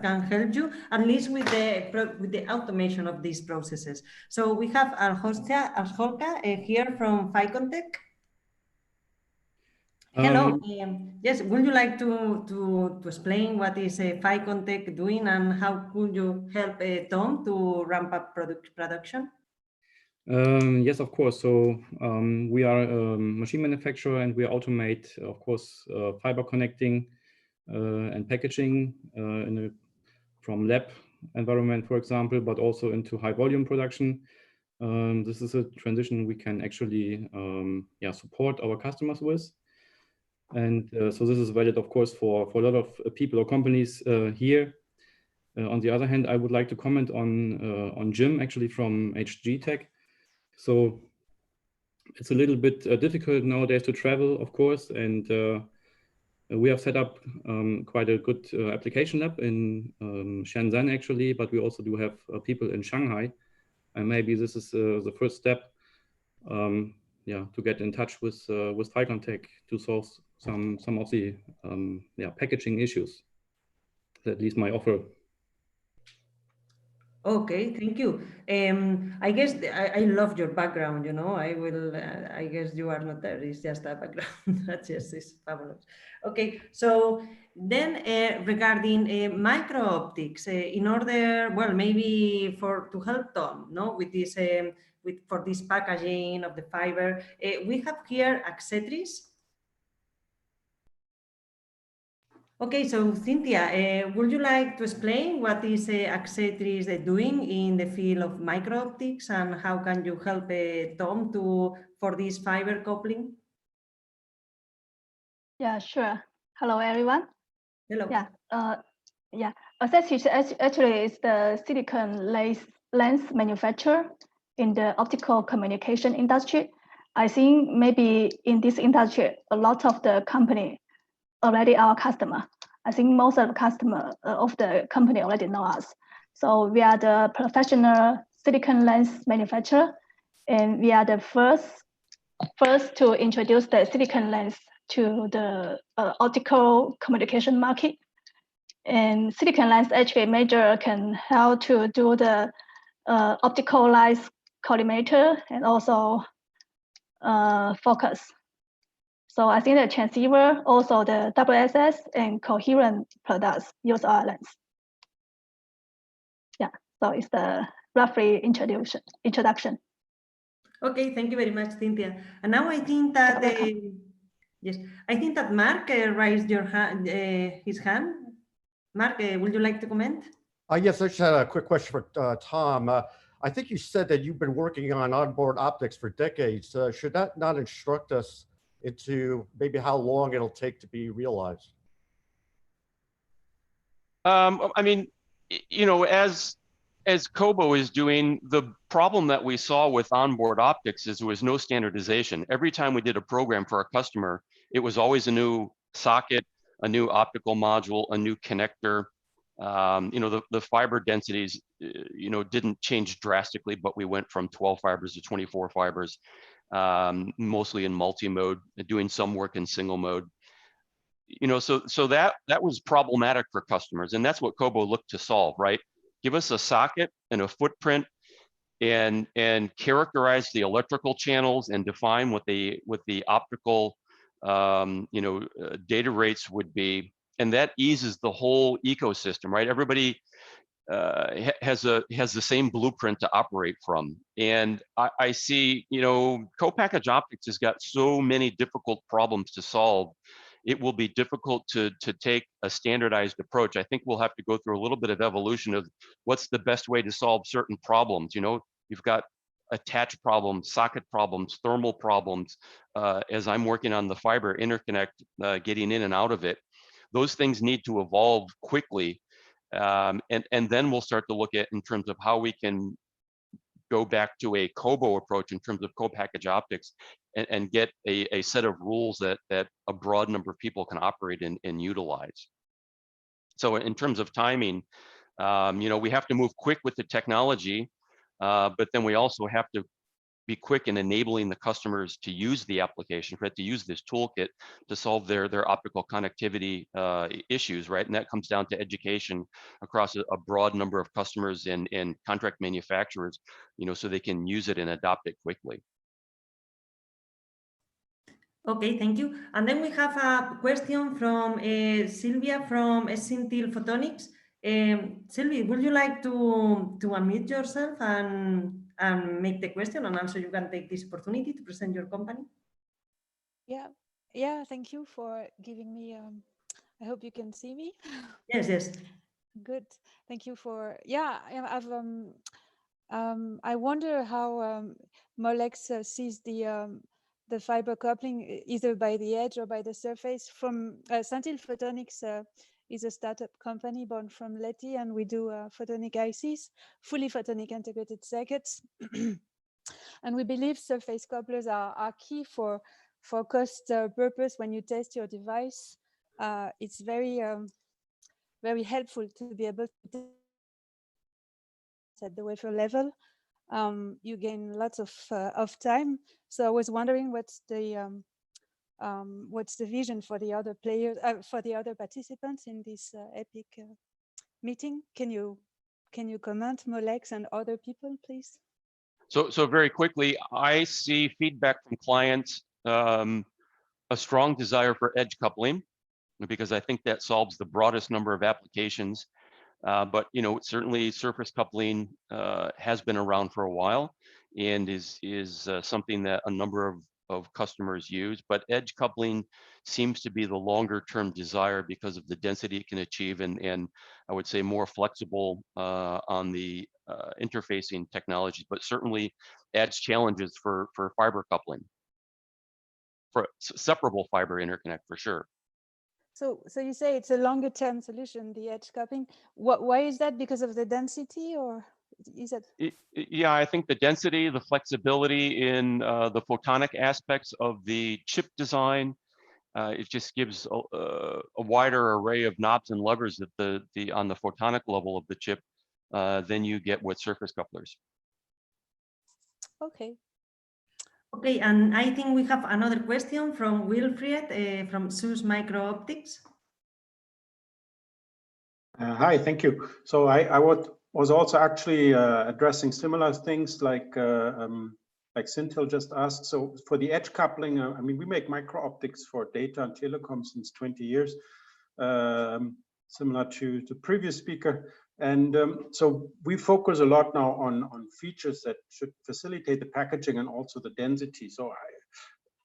can help you, at least with the automation of these processes. So we have Arjolka here from Ficontec. Hello. Yes, would you like to explain what is Ficontec doing and how could you help Tom to ramp up production? Yes, of course. So we are a machine manufacturer and we automate, of course, fiber connecting and packaging from lab environment, for example, but also into high volume production. This is a transition we can actually support our customers with. And so this is valid, of course, for a lot of people or companies here. On the other hand, I would like to comment on Jim, actually from HG Tech. So it's a little bit difficult nowadays to travel, of course, and we have set up quite a good application lab in Shenzhen, actually, but we also do have people in Shanghai, and maybe this is the first step, to get in touch with Ficontec to solve some of the packaging issues. At least my offer. Okay, thank you. I guess I love your background. You know, I guess you are not there. It's just a background. That's just it's fabulous. Okay, so then regarding micro optics, in order, well, maybe to help Tom, no, with this for this packaging of the fiber, we have here Axetris. Okay, so Cynthia, would you like to explain what is Axetris doing in the field of micro-optics and how can you help Tom for this fiber coupling? Yeah, sure. Hello, everyone. Hello. Yeah, Axetris actually is the silicon lens manufacturer in the optical communication industry. I think maybe in this industry, a lot of the company already our customer. I think most of the customer of the company already know us. So we are the professional silicon lens manufacturer, and we are the first to introduce the silicon lens to the optical communication market. And silicon lens actually major can help to do the optical light collimator and also focus. So I think the transceiver, also the WSS and coherent products use our lens. Yeah, so it's the roughly introduction. Okay, thank you very much, Cynthia. And now I think that yes, I think that Mark raised his hand. Mark, would you like to comment? Yes, I just had a quick question for Tom. I think you said that you've been working on onboard optics for decades. Should that not instruct us into maybe how long it'll take to be realized? I mean, you know, as COBO is doing, the problem that we saw with onboard optics is there was no standardization. Every time we did a program for a customer, it was always a new socket, a new optical module, a new connector. You know, the fiber densities, you know, didn't change drastically, but we went from 12 fibers to 24 fibers. Mostly in multi-mode, doing some work in single mode. You know, so that was problematic for customers, and that's what COBO looked to solve, right? Give us a socket and a footprint, and characterize the electrical channels and define what the optical data rates would be, and that eases the whole ecosystem, right? Everybody has the same blueprint to operate from. And I see, you know, co-packaged optics has got so many difficult problems to solve. It will be difficult to take a standardized approach. I think we'll have to go through a little bit of evolution of what's the best way to solve certain problems. You know, you've got attach problems, socket problems, thermal problems. As I'm working on the fiber interconnect, getting in and out of it, those things need to evolve quickly. And then we'll start to look at in terms of how we can go back to a COBO approach in terms of co-packaged optics and get a set of rules that a broad number of people can operate in and utilize. So in terms of timing, you know, we have to move quick with the technology, but then we also have to be quick in enabling the customers to use the application, right, to use this toolkit to solve their optical connectivity issues, right? And that comes down to education across a broad number of customers and contract manufacturers, you know, so they can use it and adopt it quickly. Okay, thank you. And then we have a question from Sylvia from Senko Photonics. Sylvia, would you like to unmute yourself and make the question, and also you can take this opportunity to present your company? Yeah, thank you for giving me, I hope you can see me. Yes. Good, thank you for, I wonder how Molex sees the fiber coupling either by the edge or by the surface. From Untitled Photonics is a startup company born from Leti, and we do photonic ICs, fully photonic integrated circuits. And we believe surface couplers are key for cost purpose when you test your device. It's very helpful to be able to test at the wafer level. You gain lots of time. So I was wondering what's the vision for the other players, for the other participants in this EPIC meeting? Can you comment, Molex and other people, please? So very quickly, I see feedback from clients, a strong desire for edge coupling, because I think that solves the broadest number of applications. But you know, certainly surface coupling has been around for a while and is something that a number of customers use. But edge coupling seems to be the longer term desire because of the density it can achieve, and I would say more flexible on the interfacing technologies, but certainly adds challenges for fiber coupling, for separable fiber interconnect for sure. So you say it's a longer term solution, the edge coupling. Why is that? Because of the density, or is it? Yeah, I think the density, the flexibility in the photonic aspects of the chip design, it just gives a wider array of knobs and levers at on the photonic level of the chip than you get with surface couplers. Okay. Okay, and I think we have another question from Wilfried from SUS Micro Optics. Hi, thank you. So I was also actually addressing similar things like Sintil just asked. So for the edge coupling, I mean, we make micro optics for data and telecom since 20 years, similar to the previous speaker. And so we focus a lot now on features that should facilitate the packaging and also the density. So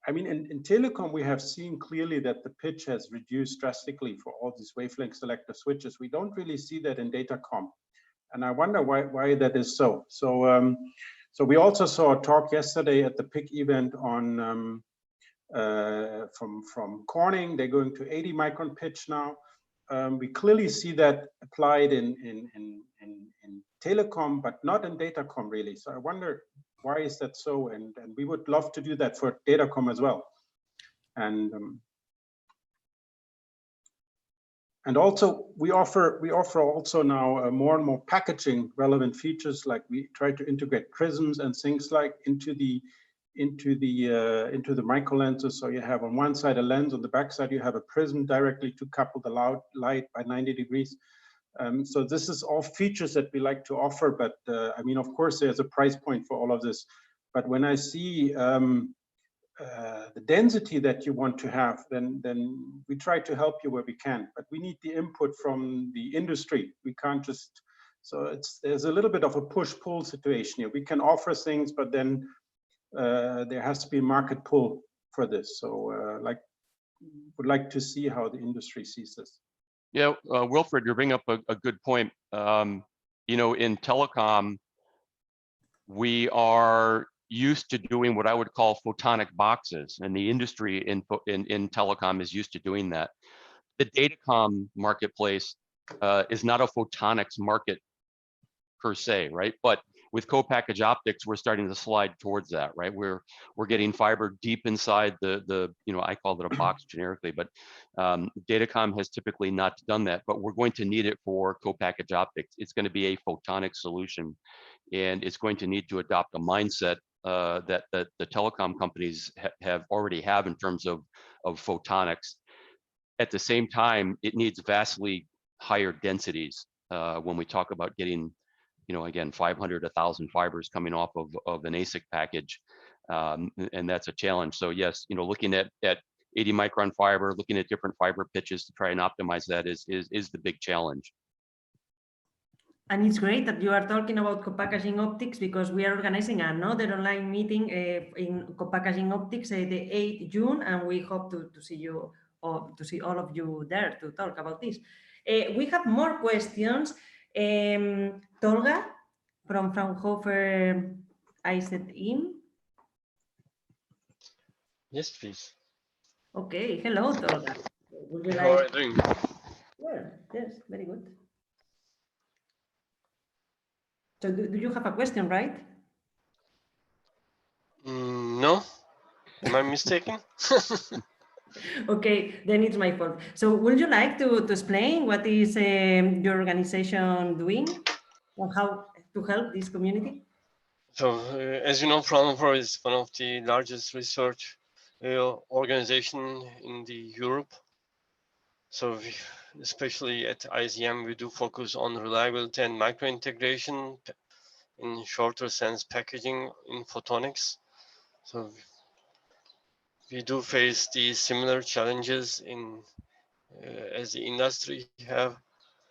I mean, in telecom, we have seen clearly that the pitch has reduced drastically for all these wavelength selective switches. We don't really see that in datacom. And I wonder why that is so. So we also saw a talk yesterday at the PIC event on from Corning. They're going to 80 micron pitch now. We clearly see that applied in telecom, but not in datacom really. So I wonder, why is that so? And we would love to do that for datacom as well. And also we offer also now more and more packaging relevant features, like we try to integrate prisms and things like into the micro lenses. So you have on one side a lens, on the back side you have a prism directly to couple the light by 90 degrees. So this is all features that we like to offer, but I mean, of course, there's a price point for all of this. But when I see the density that you want to have, then we try to help you where we can. But we need the input from the industry. We can't just, so there's a little bit of a push-pull situation here. We can offer things, but then there has to be a market pull for this. So would like to see how the industry sees this. Yeah, Wilfred, you bring up a good point. You know, in telecom, we are used to doing what I would call photonic boxes, and the industry in telecom is used to doing that. The datacom marketplace is not a photonics market per se, right? But with co-packaged optics, we're starting to slide towards that, right? We're getting fiber deep inside the you know, I call it a box generically, but datacom has typically not done that, but we're going to need it for co-packaged optics. It's going to be a photonic solution, and it's going to need to adopt a mindset that the telecom companies have already have in terms of photonics. At the same time, it needs vastly higher densities when we talk about getting, again, 500, 1,000 fibers coming off of an ASIC package, and that's a challenge. So yes, looking at 80 micron fiber, looking at different fiber pitches to try and optimize that is the big challenge. And it's great that you are talking about co-packaging optics, because we are organizing another online meeting in co-packaging optics the 8th June, and we hope to see you, or to see all of you there to talk about this. We have more questions. Tolga from Fraunhofer IZIM. Yes, please. Okay, hello, Tolga. Would you How are like? you doing? Well, yes, very good. So do you have a question, right? No, am I mistaken? Okay, then it's my fault. So would you like to explain what is your organization doing and how to help this community? So, as you know, Fraunhofer is one of the largest research organization in the Europe. So, especially at IZM, we do focus on reliability and micro-integration, in shorter sense, packaging in photonics. So, we do face these similar challenges as the industry have.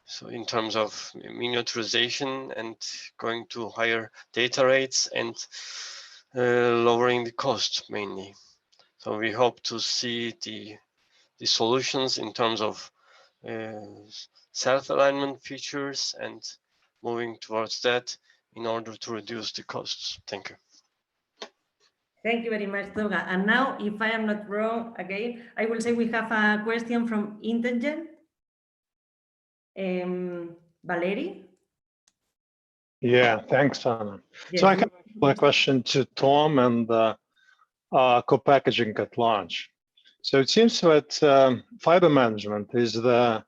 So in terms of miniaturization and going to higher data rates and lowering the cost mainly. So we hope to see the solutions in terms of self-alignment features and moving towards that in order to reduce the costs. Thank you. Thank you very much, Tolga. And now, if I am not wrong, again, I will say we have a question from Intelligent. Valerie? Yeah, thanks, Anna. Yes. So I have a question to Tom and co-packaging at large. So it seems that fiber management is the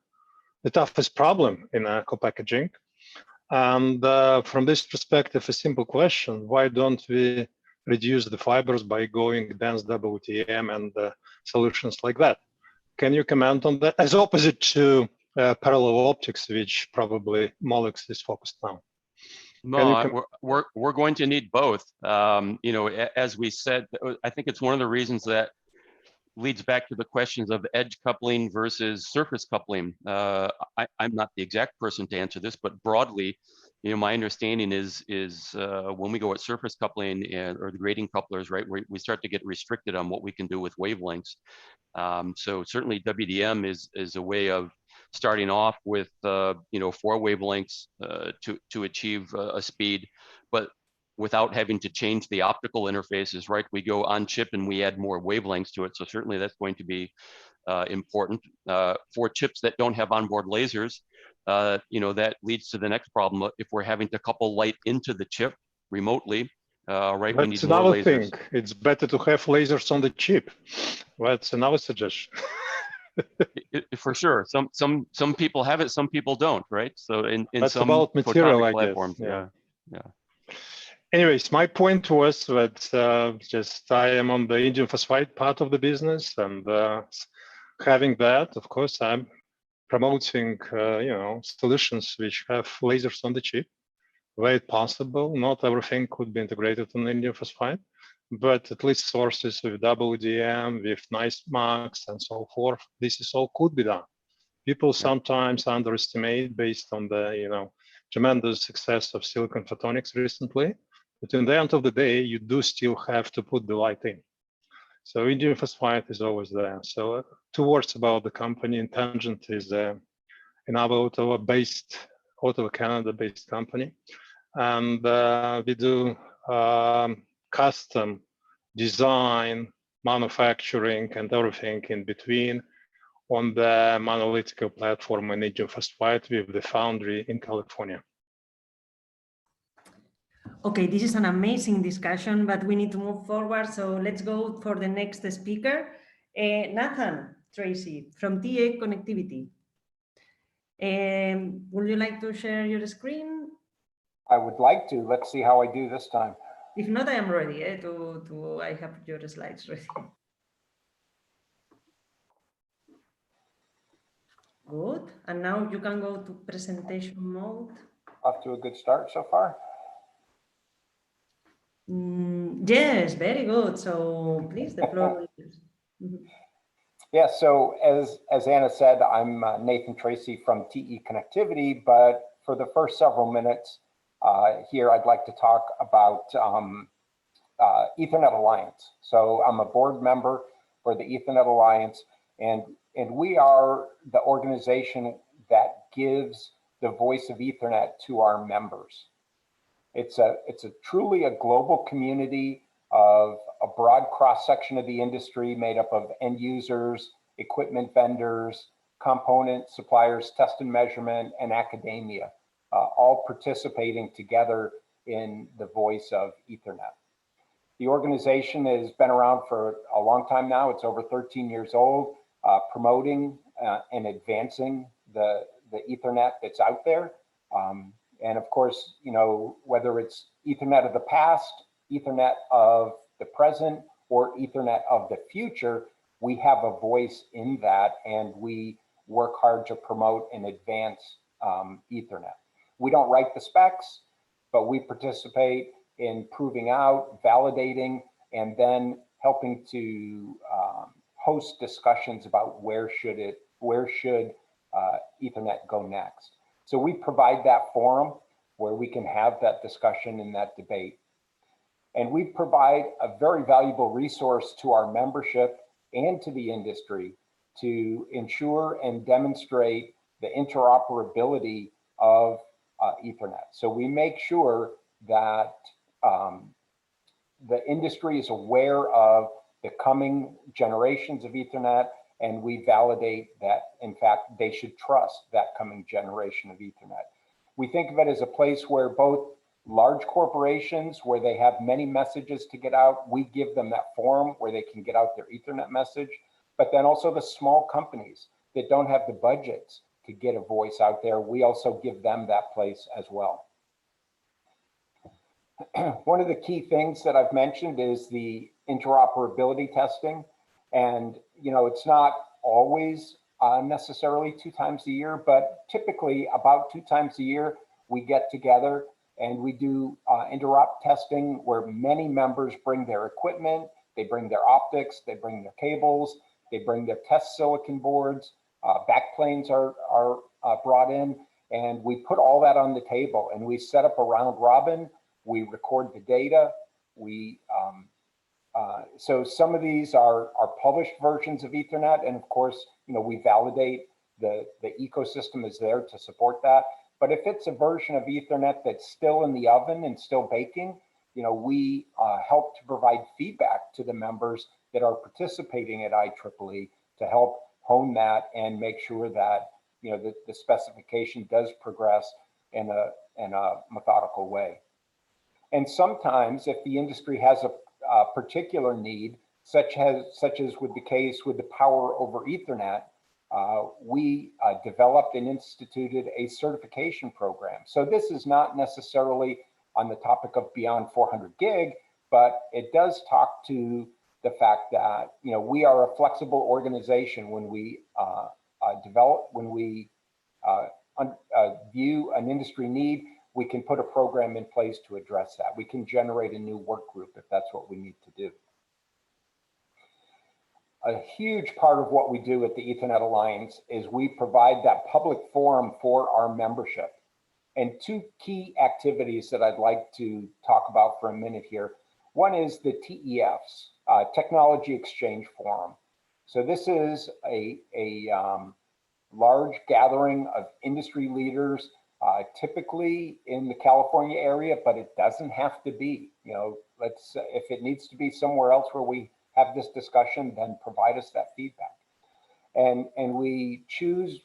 toughest problem in co-packaging. And from this perspective, a simple question: why don't we reduce the fibers by going dense WTM and solutions like that? Can you comment on that, as opposite to parallel optics, which probably Molex is focused on? No, we're going to need both. As we said, I think it's one of the reasons that leads back to the questions of edge coupling versus surface coupling. I'm not the exact person to answer this, but broadly, my understanding is when we go at surface coupling or the grating couplers, right, we start to get restricted on what we can do with wavelengths. So certainly WDM is a way of starting off with 4 wavelengths to achieve a speed, but without having to change the optical interfaces, right? We go on chip and we add more wavelengths to it. So certainly that's going to be important. For chips that don't have onboard lasers, that leads to the next problem. If we're having to couple light into the chip remotely, right? That's another thing. It's better to have lasers on the chip. That's another suggestion. For sure. Some people have it, some people don't, right? So in that's some about material, I platforms, guess. Yeah. Anyways, my point was that just I am on the indium phosphide part of the business, and having that, of course, I'm promoting solutions which have lasers on the chip where it's possible. Not everything could be integrated on indium phosphide, but at least sources with WDM, with nice marks and so forth. This is all could be done. People sometimes underestimate based on the tremendous success of silicon photonics recently. But in the end of the day, you do still have to put the light in. So indium phosphide is always there. So 2 words about the company. Intelligent is another Ottawa, Canada-based company. And we do custom design, manufacturing, and everything in between on the monolithic platform in indium phosphide with the foundry in California. Okay, this is an amazing discussion, but we need to move forward. So let's go for the next speaker. Nathan Tracy from TA Connectivity. Would you like to share your screen? I would like to. Let's see how I do this time. If not, I am ready I have your slides ready. Good. And now you can go to presentation mode. Off to a good start so far. Yes, very good. So please, the floor is yours. Yeah, so as Anna said, I'm Nathan Tracy from TE Connectivity, but for the first several minutes here, I'd like to talk about Ethernet Alliance. So I'm a board member for the Ethernet Alliance, and we are the organization that gives the voice of Ethernet to our members. It's a truly a global community of a broad cross-section of the industry made up of end users, equipment vendors, component suppliers, test and measurement, and academia, all participating together in the voice of Ethernet. The organization has been around for a long time now. It's over 13 years old, promoting and advancing the Ethernet that's out there. And of course, you know, whether it's Ethernet of the past, Ethernet of the present, or Ethernet of the future, we have a voice in that, and we work hard to promote and advance Ethernet. We don't write the specs, but we participate in proving out, validating, and then helping to host discussions about where should Ethernet go next. So we provide that forum where we can have that discussion and that debate. And we provide a very valuable resource to our membership and to the industry to ensure and demonstrate the interoperability of Ethernet. So we make sure that the industry is aware of the coming generations of Ethernet, and we validate that, in fact, they should trust that coming generation of Ethernet. We think of it as a place where both large corporations, where they have many messages to get out, we give them that forum where they can get out their Ethernet message, but then also the small companies that don't have the budgets to get a voice out there, we also give them that place as well. One of the key things that I've mentioned is the interoperability testing. And, you know, it's not always necessarily 2 times a year, but typically about 2 times a year, we get together and we do interop testing where many members bring their equipment, they bring their optics, they bring their cables, they bring their test silicon boards, backplanes are brought in, and we put all that on the table and we set up a round robin, we record the data, so some of these are published versions of Ethernet, and of course, you know, we validate the ecosystem is there to support that. But if it's a version of Ethernet that's still in the oven and still baking, you know, we help to provide feedback to the members that are participating at IEEE to help hone that and make sure that, you know, the specification does progress in a methodical way. And sometimes if the industry has a particular need, such as with the case with the power over Ethernet, we developed and instituted a certification program. So this is not necessarily on the topic of beyond 400 gig, but it does talk to the fact that, you know, we are a flexible organization when we view an industry need. We can put a program in place to address that. We can generate a new work group if that's what we need to do. A huge part of what we do at the Ethernet Alliance is we provide that public forum for our membership. And 2 key activities that I'd like to talk about for a minute here. One is the TEFs, Technology Exchange Forum. So this is a large gathering of industry leaders, typically in the California area, but it doesn't have to be. You know, if it needs to be somewhere else where we have this discussion, then provide us that feedback. And we choose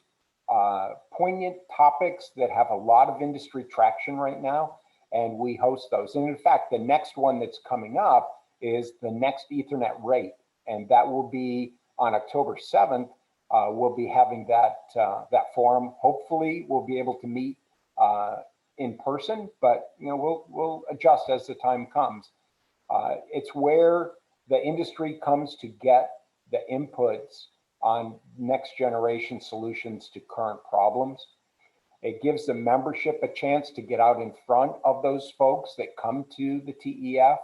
poignant topics that have a lot of industry traction right now, and we host those. And in fact, the next one that's coming up is the next Ethernet rate, and that will be on October 7th. We'll be having that forum. Hopefully, we'll be able to meet in person, but you know, we'll adjust as the time comes. It's where the industry comes to get the inputs on next generation solutions to current problems. It gives the membership a chance to get out in front of those folks that come to the TEF.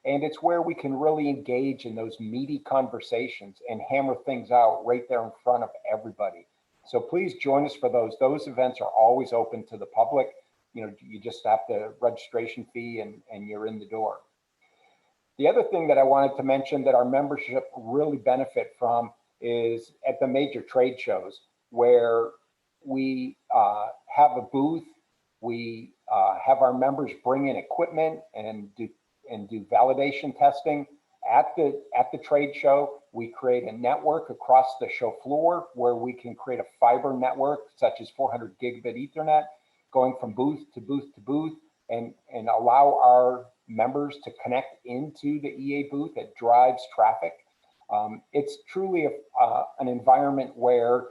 And it's where we can really engage in those meaty conversations and hammer things out right there in front of everybody. So please join us for those. Those events are always open to the public. You know, you just have the registration fee and you're in the door. The other thing that I wanted to mention that our membership really benefit from is at the major trade shows where we have a booth. We have our members bring in equipment and do validation testing at the trade show. We create a network across the show floor where we can create a fiber network such as 400 gigabit Ethernet going from booth to booth to booth and allow our members to connect into the EA booth that drives traffic. It's truly an environment where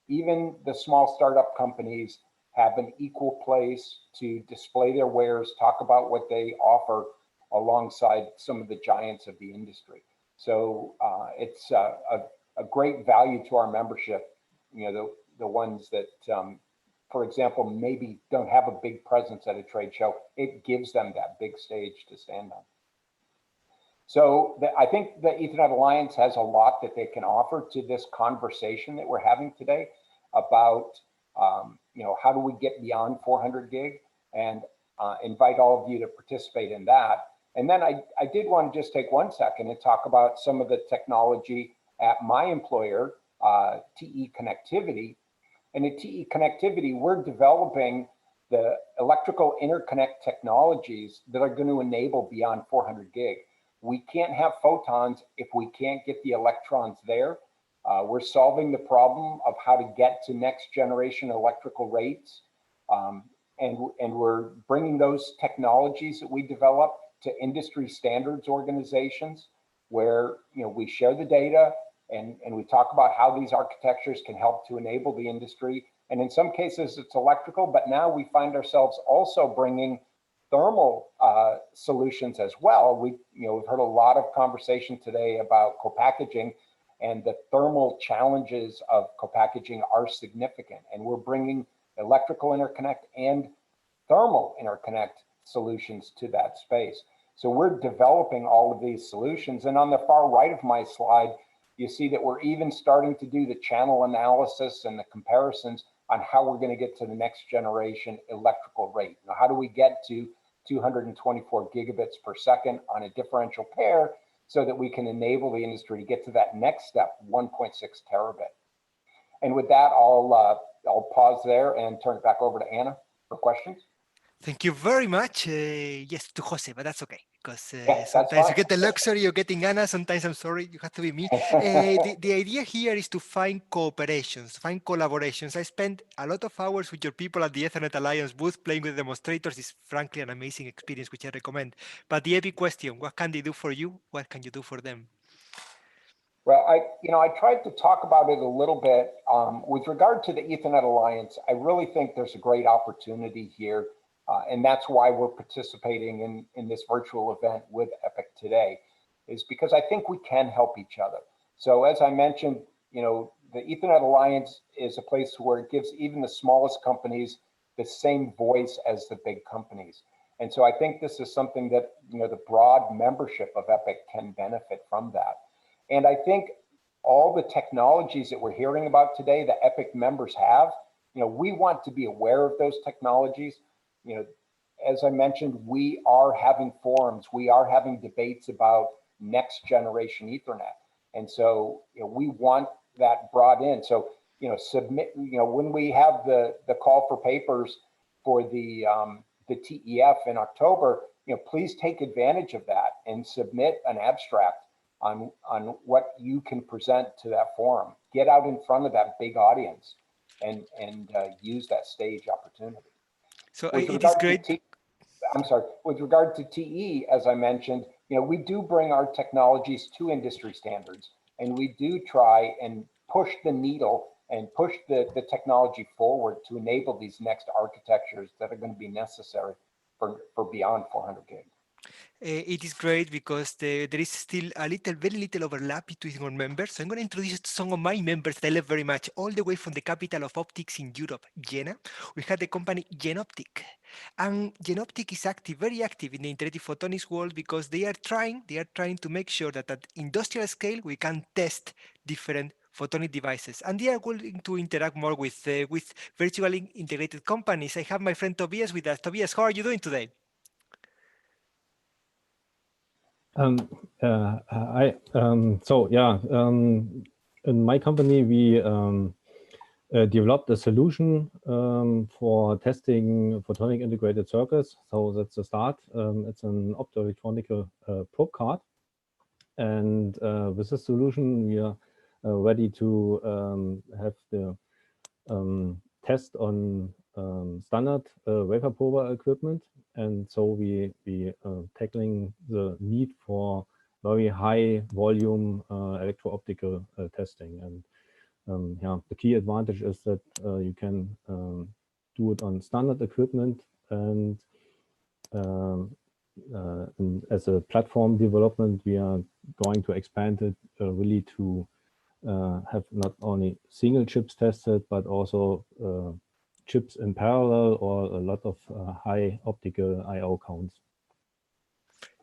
even the small startup companies have an equal place to display their wares, talk about what they offer alongside some of the giants of the industry. So it's a great value to our membership, you know, the ones that, for example, maybe don't have a big presence at a trade show. It gives them that big stage to stand on. So I think the Ethernet Alliance has a lot that they can offer to this conversation that we're having today about, you know, how do we get beyond 400 gig, and invite all of you to participate in that. And then I did want to just take 1 second and talk about some of the technology at my employer, TE Connectivity. And at TE Connectivity, we're developing the electrical interconnect technologies that are going to enable beyond 400 gig. We can't have photons if we can't get the electrons there. We're solving the problem of how to get to next generation electrical rates. And we're bringing those technologies that we develop to industry standards organizations where, you know, we share the data and we talk about how these architectures can help to enable the industry. And in some cases it's electrical, but now we find ourselves also bringing thermal solutions as well. We've heard a lot of conversation today about co-packaging, and the thermal challenges of co-packaging are significant. And we're bringing electrical interconnect and thermal interconnect solutions to that space. So we're developing all of these solutions. And on the far right of my slide, you see that we're even starting to do the channel analysis and the comparisons on how we're going to get to the next generation electrical rate. Now, how do we get to 224 gigabits per second on a differential pair so that we can enable the industry to get to that next step, 1.6 terabit. And with that, I'll pause there and turn it back over to Anna for questions. Thank you very much. Yes, to Jose, but that's okay. Because Yeah, sometimes you get the luxury of getting Anna, sometimes I'm sorry, you have to be me. The idea here is to find cooperations, find collaborations. I spent a lot of hours with your people at the Ethernet Alliance booth playing with demonstrators. It's frankly an amazing experience, which I recommend. But the epic question, what can they do for you? What can you do for them? Well, I tried to talk about it a little bit. With regard to the Ethernet Alliance, I really think there's a great opportunity here. And that's why we're participating in this virtual event with EPIC today, is because I think we can help each other. So as I mentioned, the Ethernet Alliance is a place where it gives even the smallest companies the same voice as the big companies. And so I think this is something that, the broad membership of EPIC can benefit from that. And I think all the technologies that we're hearing about today, the EPIC members have, we want to be aware of those technologies. As I mentioned, we are having forums, we are having debates about next generation Ethernet. And so, we want that brought in. So, submit, when we have the call for papers for the TEF in October, please take advantage of that and submit an abstract on what you can present to that forum. Get out in front of that big audience and use that stage opportunity. So it is great. With regard to TE, as I mentioned, we do bring our technologies to industry standards, and we do try and push the needle and push the technology forward to enable these next architectures that are going to be necessary for beyond 400 gig. It is great because there is still very little overlap between our members. So I'm going to introduce some of my members that I love very much, all the way from the capital of optics in Europe, Jena. We have the company Jenoptik. And Jenoptik is very active in the integrated photonics world because they are trying to make sure that at industrial scale, we can test different photonic devices. And they are willing to interact more with virtually integrated companies. I have my friend Tobias with us. Tobias, how are you doing today? In my company, we developed a solution for testing photonic integrated circuits. So that's the start. It's an optoelectronic probe card. And with this solution, we are ready to have the test on standard wafer prober equipment. And so we tackling the need for very high volume electro-optical testing. And the key advantage is that you can do it on standard equipment, and as a platform development, we are going to expand it really to have not only single chips tested, but also chips in parallel or a lot of high optical I/O counts.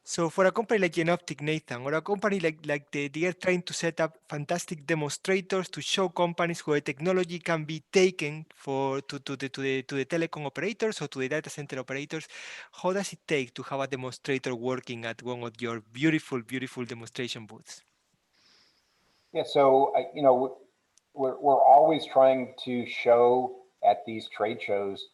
So for a company like Jenoptik, Nathan, or a company like they are trying to set up fantastic demonstrators to show companies where technology can be taken to the telecom operators or to the data center operators. How does it take to have a demonstrator working at one of your beautiful, beautiful demonstration booths? Yeah, so we're always trying to show at these trade shows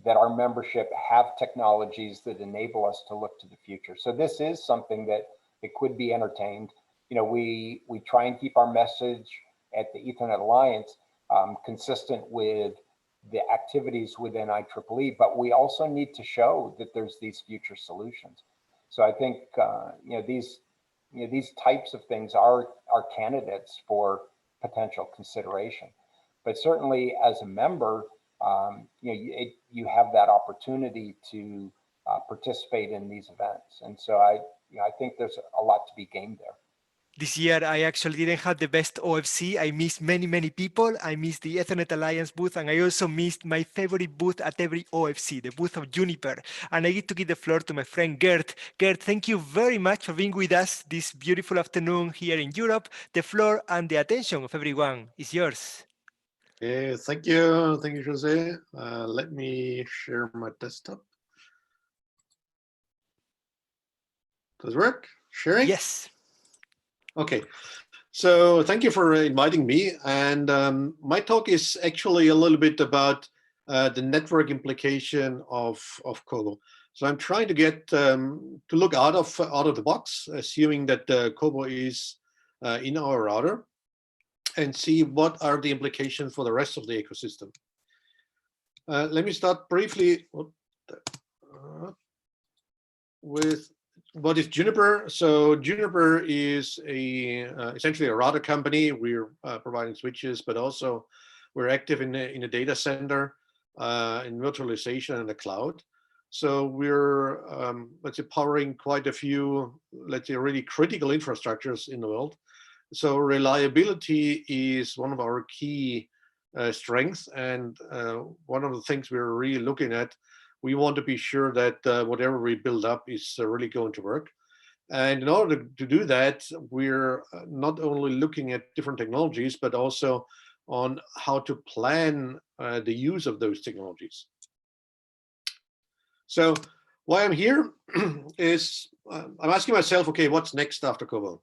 that our membership have technologies that enable us to look to the future. So this is something that it could be entertained. We try and keep our message at the Ethernet Alliance consistent with the activities within IEEE, but we also need to show that there's these future solutions. So I think these types of things are candidates for potential consideration. But certainly as a member, you have that opportunity to participate in these events. And so I think there's a lot to be gained there. This year, I actually didn't have the best OFC. I missed many, many people. I missed the Ethernet Alliance booth, and I also missed my favorite booth at every OFC, the booth of Juniper. And I get to give the floor to my friend Gert. Gert, thank you very much for being with us this beautiful afternoon here in Europe. The floor and the attention of everyone is yours. Thank you, Jose. Let me share my desktop. Does it work? Sharing? Yes. Okay, so thank you for inviting me. And my talk is actually a little bit about the network implication of COBO. So I'm trying to get to look out of the box, assuming that COBO is in our router, and see what are the implications for the rest of the ecosystem. Let me start briefly with what is Juniper. So Juniper is essentially a router company. We're providing switches, but also we're active in a data center, in virtualization and the cloud. So we're, let's say, powering quite a few, let's say, really critical infrastructures in the world. So reliability is one of our key strengths, and one of the things we're really looking at. We want to be sure that whatever we build up is really going to work. And in order to do that, we're not only looking at different technologies, but also on how to plan the use of those technologies. So why I'm here is I'm asking myself, okay, what's next after COBO?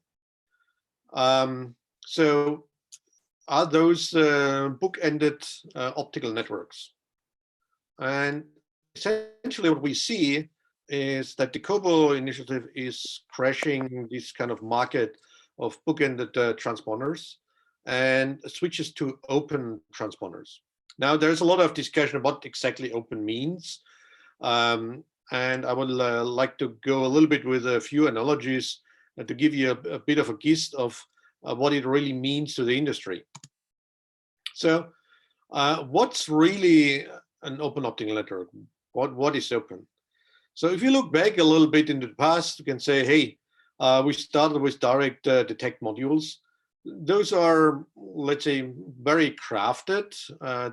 So are those book-ended optical networks? And essentially what we see is that the COBO initiative is crashing this kind of market of book-ended transponders and switches to open transponders. Now, there's a lot of discussion about what exactly open means. And I would like to go a little bit with a few analogies to give you a bit of a gist of what it really means to the industry. So what's really an open optical network? What is open? So if you look back a little bit into the past, you can say, hey, we started with direct detect modules. Those are, let's say, very crafted.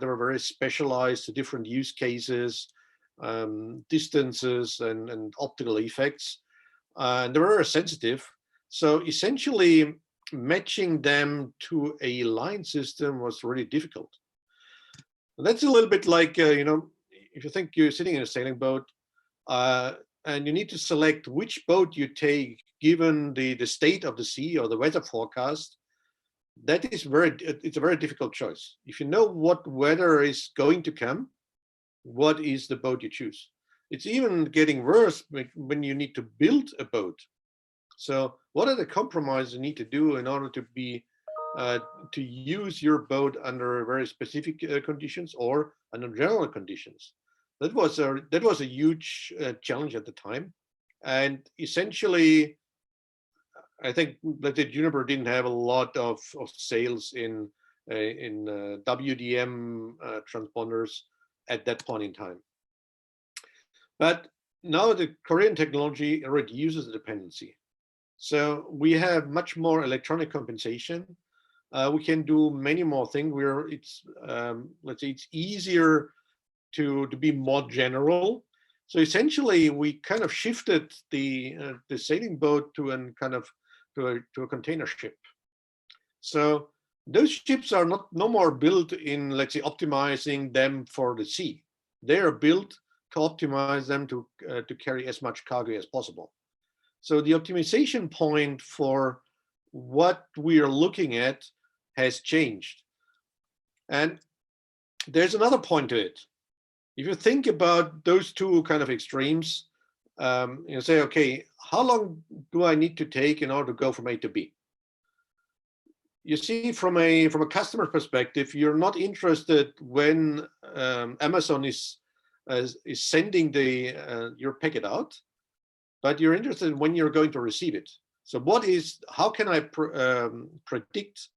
They were very specialized to different use cases, distances, and optical effects. And they were very sensitive. So essentially, matching them to a line system was really difficult. That's a little bit like, you know, if you think you're sitting in a sailing boat and you need to select which boat you take given the state of the sea or the weather forecast, that is it's a very difficult choice. If you know what weather is going to come, what is the boat you choose? It's even getting worse when you need to build a boat. So what are the compromises you need to do in order to be to use your boat under very specific conditions or under general conditions? That was a huge challenge at the time, and essentially, I think that Juniper didn't have a lot of sales in WDM transponders at that point in time. But now the Korean technology reduces the dependency. So we have much more electronic compensation. We can do many more things where it's, let's say, it's easier to be more general. So essentially, we kind of shifted the sailing boat to a container ship. So those ships are no more built in, let's say, optimizing them for the sea. They are built to optimize them to carry as much cargo as possible. So the optimization point for what we are looking at has changed. And there's another point to it. If you think about those two kind of extremes, you say, okay, how long do I need to take in order to go from A to B? You see, from a customer perspective, you're not interested when Amazon is sending your packet out, but you're interested when you're going to receive it. So how can I predict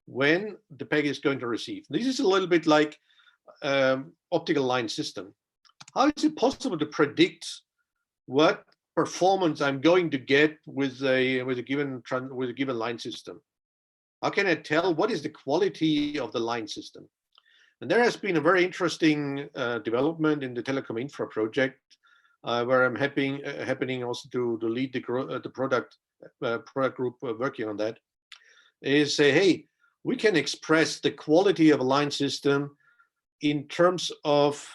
when the packet is going to receive? This is a little bit like optical line system. How is it possible to predict what performance I'm going to get with a given line system? How can I tell what is the quality of the line system? And there has been a very interesting development in the telecom infra project, where I'm happening also to lead the product group working on that. Is say, hey, we can express the quality of a line system in terms of,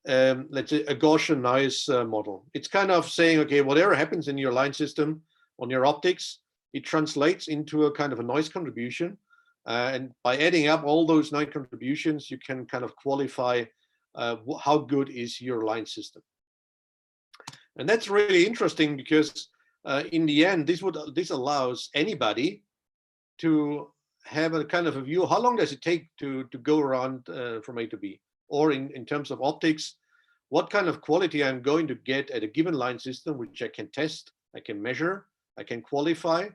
let's say, a Gaussian noise model. It's kind of saying, okay, whatever happens in your line system on your optics, it translates into a kind of a noise contribution. And by adding up all those noise contributions, you can kind of qualify how good is your line system. And that's really interesting because in the end, this allows anybody to have a kind of a view. How long does it take to go around from A to B? Or in terms of optics, what kind of quality I'm going to get at a given line system, which I can test, I can measure, I can qualify,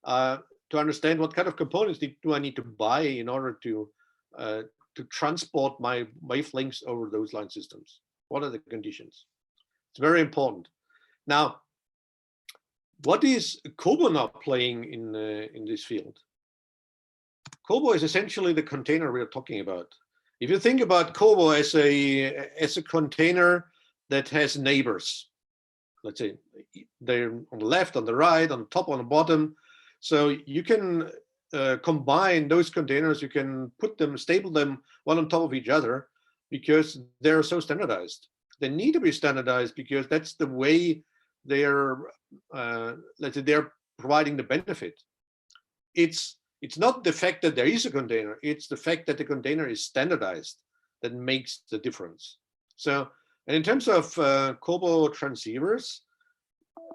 to understand what kind of components do I need to buy in order to transport my wavelengths over those line systems. What are the conditions? It's very important. Now, what is COBO now playing in this field? COBO is essentially the container we're talking about. If you think about COBO as a container that has neighbors, let's say they're on the left, on the right, on the top, on the bottom. So you can combine those containers, you can put them, staple them one on top of each other because they're so standardized. They need to be standardized because that's the way they're, let's say, they're providing the benefit. It's not the fact that there is a container, it's the fact that the container is standardized that makes the difference. So, and in terms of COBO transceivers,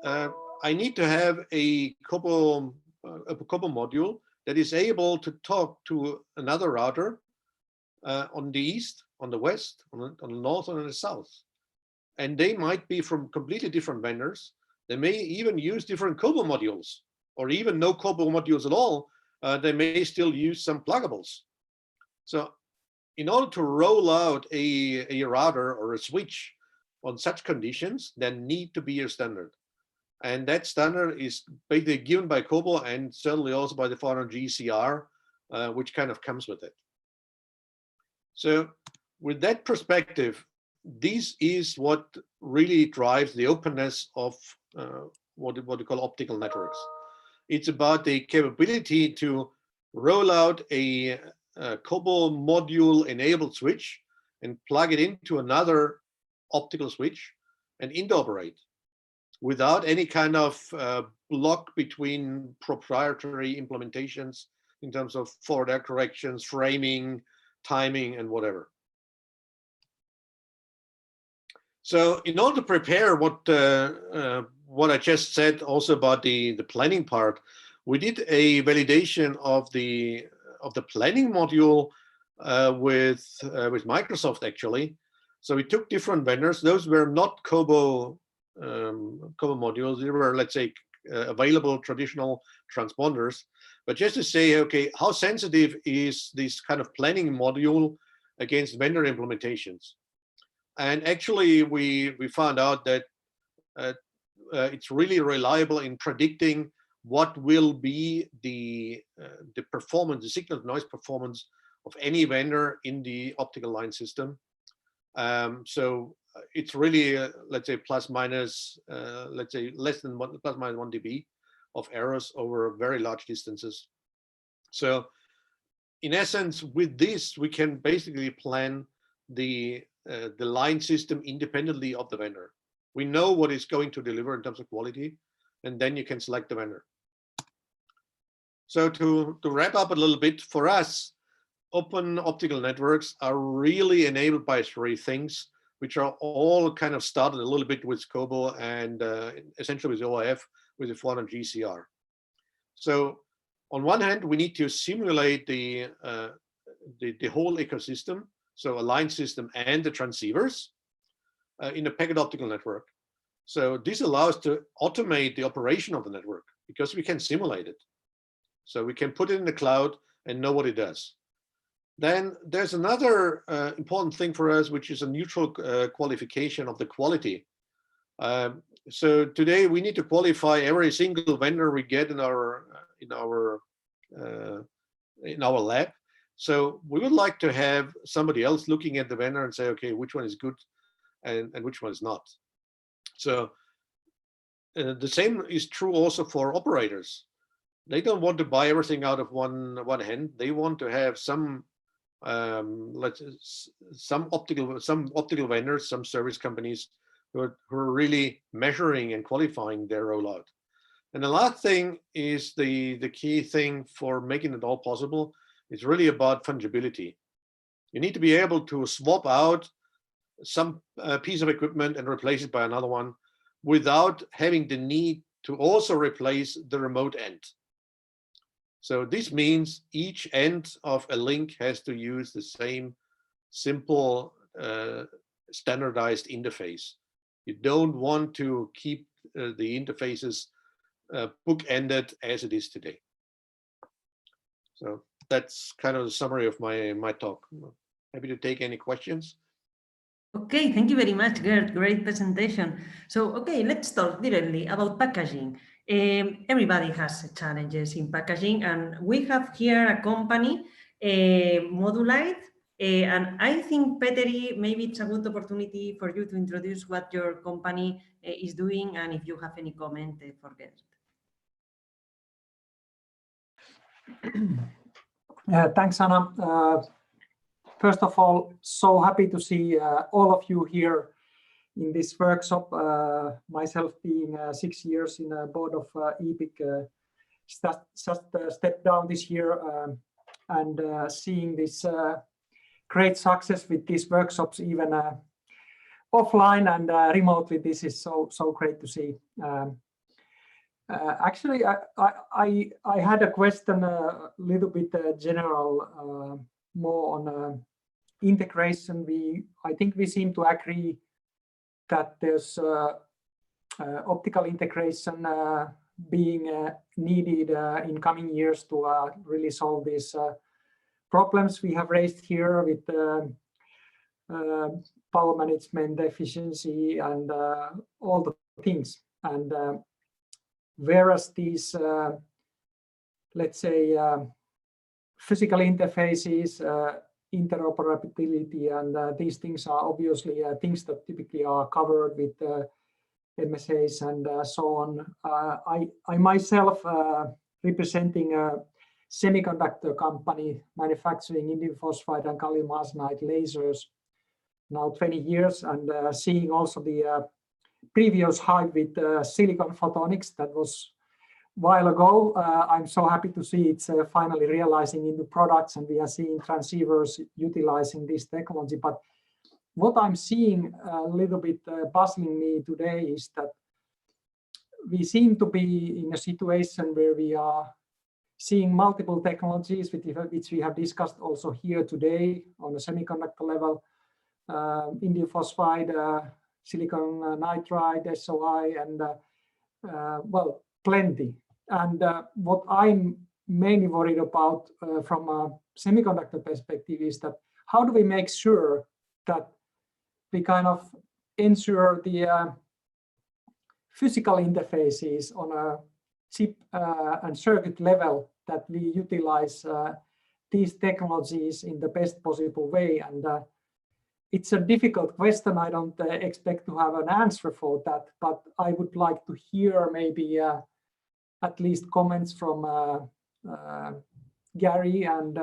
I need to have a COBO module that is able to talk to another router on the east, on the west, on the north, and on the south. And they might be from completely different vendors. They may even use different COBO modules, or even no COBO modules at all. They may still use some pluggables. So in order to roll out a router or a switch on such conditions, there need to be a standard. And that standard is basically given by COBO and certainly also by the 400G CR, which kind of comes with it. So with that perspective, this is what really drives the openness of what we call optical networks. It's about the capability to roll out a COBO module enabled switch and plug it into another optical switch and interoperate without any kind of block between proprietary implementations in terms of forward error corrections, framing, timing, and whatever. So in order to prepare what I just said also about the planning part, we did a validation of the planning module with Microsoft actually. So we took different vendors. Those were not COBO modules. They were, let's say, available traditional transponders. But just to say, okay, how sensitive is this kind of planning module against vendor implementations? And actually, we found out that it's really reliable in predicting what will be the performance, the signal to noise performance of any vendor in the optical line system. So it's really, let's say, plus minus, let's say less than plus minus 1 dB of errors over very large distances. So in essence, with this, we can basically plan the line system independently of the vendor. We know what it's going to deliver in terms of quality, and then you can select the vendor. So to wrap up a little bit, for us, open optical networks are really enabled by 3 things, which are all kind of started a little bit with COBO and essentially with OIF with the 400G CR. So on one hand, we need to simulate the whole ecosystem, so a line system and the transceivers in a packet optical network. So this allows to automate the operation of the network because we can simulate it. So we can put it in the cloud and know what it does. Then there's another important thing for us, which is a neutral qualification of the quality. So today we need to qualify every single vendor we get in our lab. So we would like to have somebody else looking at the vendor and say, okay, which one is good and which one is not. So the same is true also for operators. They don't want to buy everything out of one hand. They want to have some optical vendors, some service companies who are really measuring and qualifying their rollout. And the last thing is the key thing for making it all possible. It's really about fungibility. You need to be able to swap out some piece of equipment and replace it by another one without having the need to also replace the remote end. So this means each end of a link has to use the same simple standardized interface. You don't want to keep the interfaces book-ended as it is today. So that's kind of the summary of my talk. Happy to take any questions. Okay, thank you very much, Gert. Great presentation. So, okay, let's talk directly about packaging. Everybody has challenges in packaging, and we have here a company, Modulite, and I think, Petteri, maybe it's a good opportunity for you to introduce what your company is doing, and if you have any comment for Gert. Thanks, Anna. First of all, so happy to see all of you here in this workshop. Myself being 6 years in a board of EPIC, stepped down this year and seeing this great success with these workshops, even offline and remotely. This is so great to see. Actually, I had a question, a little bit general, more on integration. I think we seem to agree that there's optical integration being needed in coming years to really solve these problems we have raised here with power management, efficiency, and all the things. And whereas these, let's say, physical interfaces, interoperability, and these things are obviously things that typically are covered with MSAs and so on. I myself, representing a semiconductor company manufacturing indium phosphide and gallium arsenide lasers now 20 years, and seeing also the previous hype with silicon photonics that was a while ago. I'm so happy to see it's finally realizing into products, and we are seeing transceivers utilizing this technology. But what I'm seeing a little bit puzzling me today is that we seem to be in a situation where we are seeing multiple technologies, which we have discussed also here today on a semiconductor level, indium phosphide, silicon nitride, SOI, and well, plenty. And what I'm mainly worried about from a semiconductor perspective is that how do we make sure that we kind of ensure the physical interfaces on a chip and circuit level, that we utilize these technologies in the best possible way. And it's a difficult question. I don't expect to have an answer for that, but I would like to hear maybe at least comments from Gary and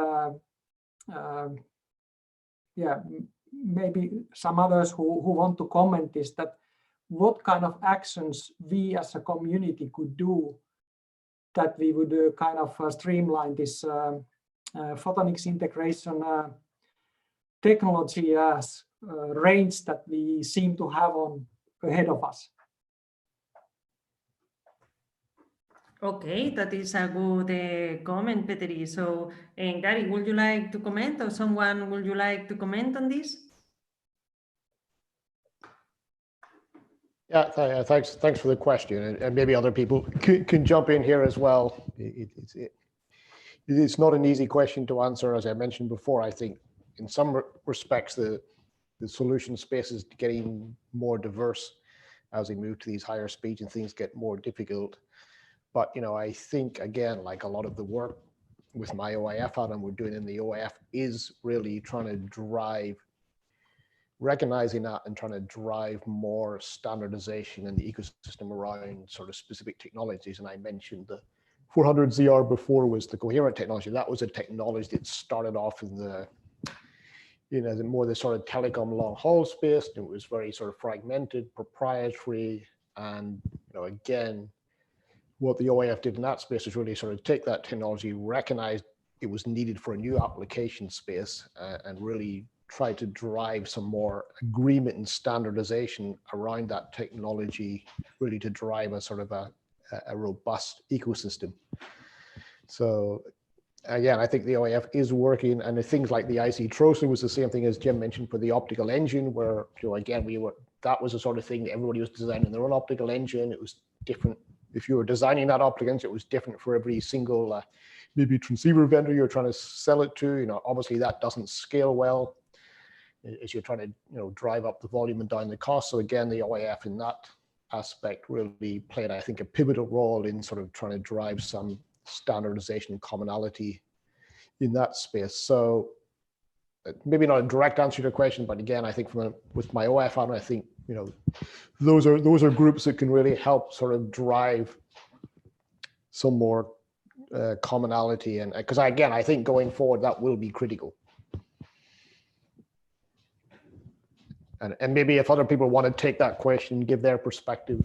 yeah, maybe some others who want to comment is that what kind of actions we as a community could do that we would kind of streamline this photonics integration technology range that we seem to have on ahead of us. Okay, that is a good comment, Petteri. So, Gary, would you like to comment, or someone would you like to comment on this? Yeah, thanks for the question, and maybe other people can jump in here as well. It's not an easy question to answer, as I mentioned before. I think in some respects the solution space is getting more diverse as we move to these higher speeds and things get more difficult. But I think, again, like a lot of the work with my OIF out and we're doing in the OIF is really trying to drive, recognizing that and trying to drive more standardization in the ecosystem around sort of specific technologies. And I mentioned the 400ZR before was the coherent technology. That was a technology that started off in the the more the sort of telecom long haul space. It was very sort of fragmented, proprietary, and again, what the OIF did in that space is really sort of take that technology, recognize it was needed for a new application space, and really try to drive some more agreement and standardization around that technology, really to drive a sort of a robust ecosystem. So again, I think the OIF is working, and the things like the IC Trocer was the same thing as Jim mentioned for the optical engine, where again that was the sort of thing that everybody was designing their own optical engine. It was different. If you were designing that optical engine, it was different for every single maybe transceiver vendor you're trying to sell it to. Obviously that doesn't scale well as you're trying to drive up the volume and down the cost. So again, the OIF in that aspect really played, I think, a pivotal role in sort of trying to drive some standardization and commonality in that space. So maybe not a direct answer to your question, but again, I think with my OIF on, I think those are groups that can really help sort of drive some more commonality, and because again, I think going forward that will be critical. And maybe if other people want to take that question, give their perspective,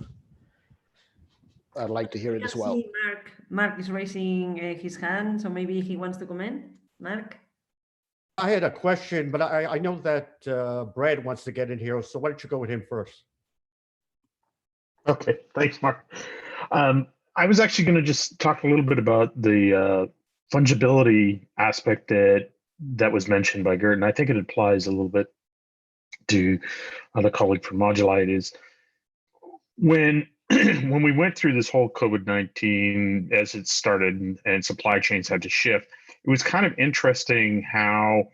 I'd like to hear it as well. See Mark is raising his hand, so maybe he wants to comment. Mark? I had a question, but I know that Brad wants to get in here, so why don't you go with him first? Okay, thanks, Mark. I was actually going to just talk a little bit about the fungibility aspect that was mentioned by Gert, and I think it applies a little bit to the colleague from Modulite. Is when we went through this whole COVID-19 as it started and supply chains had to shift, it was kind of interesting how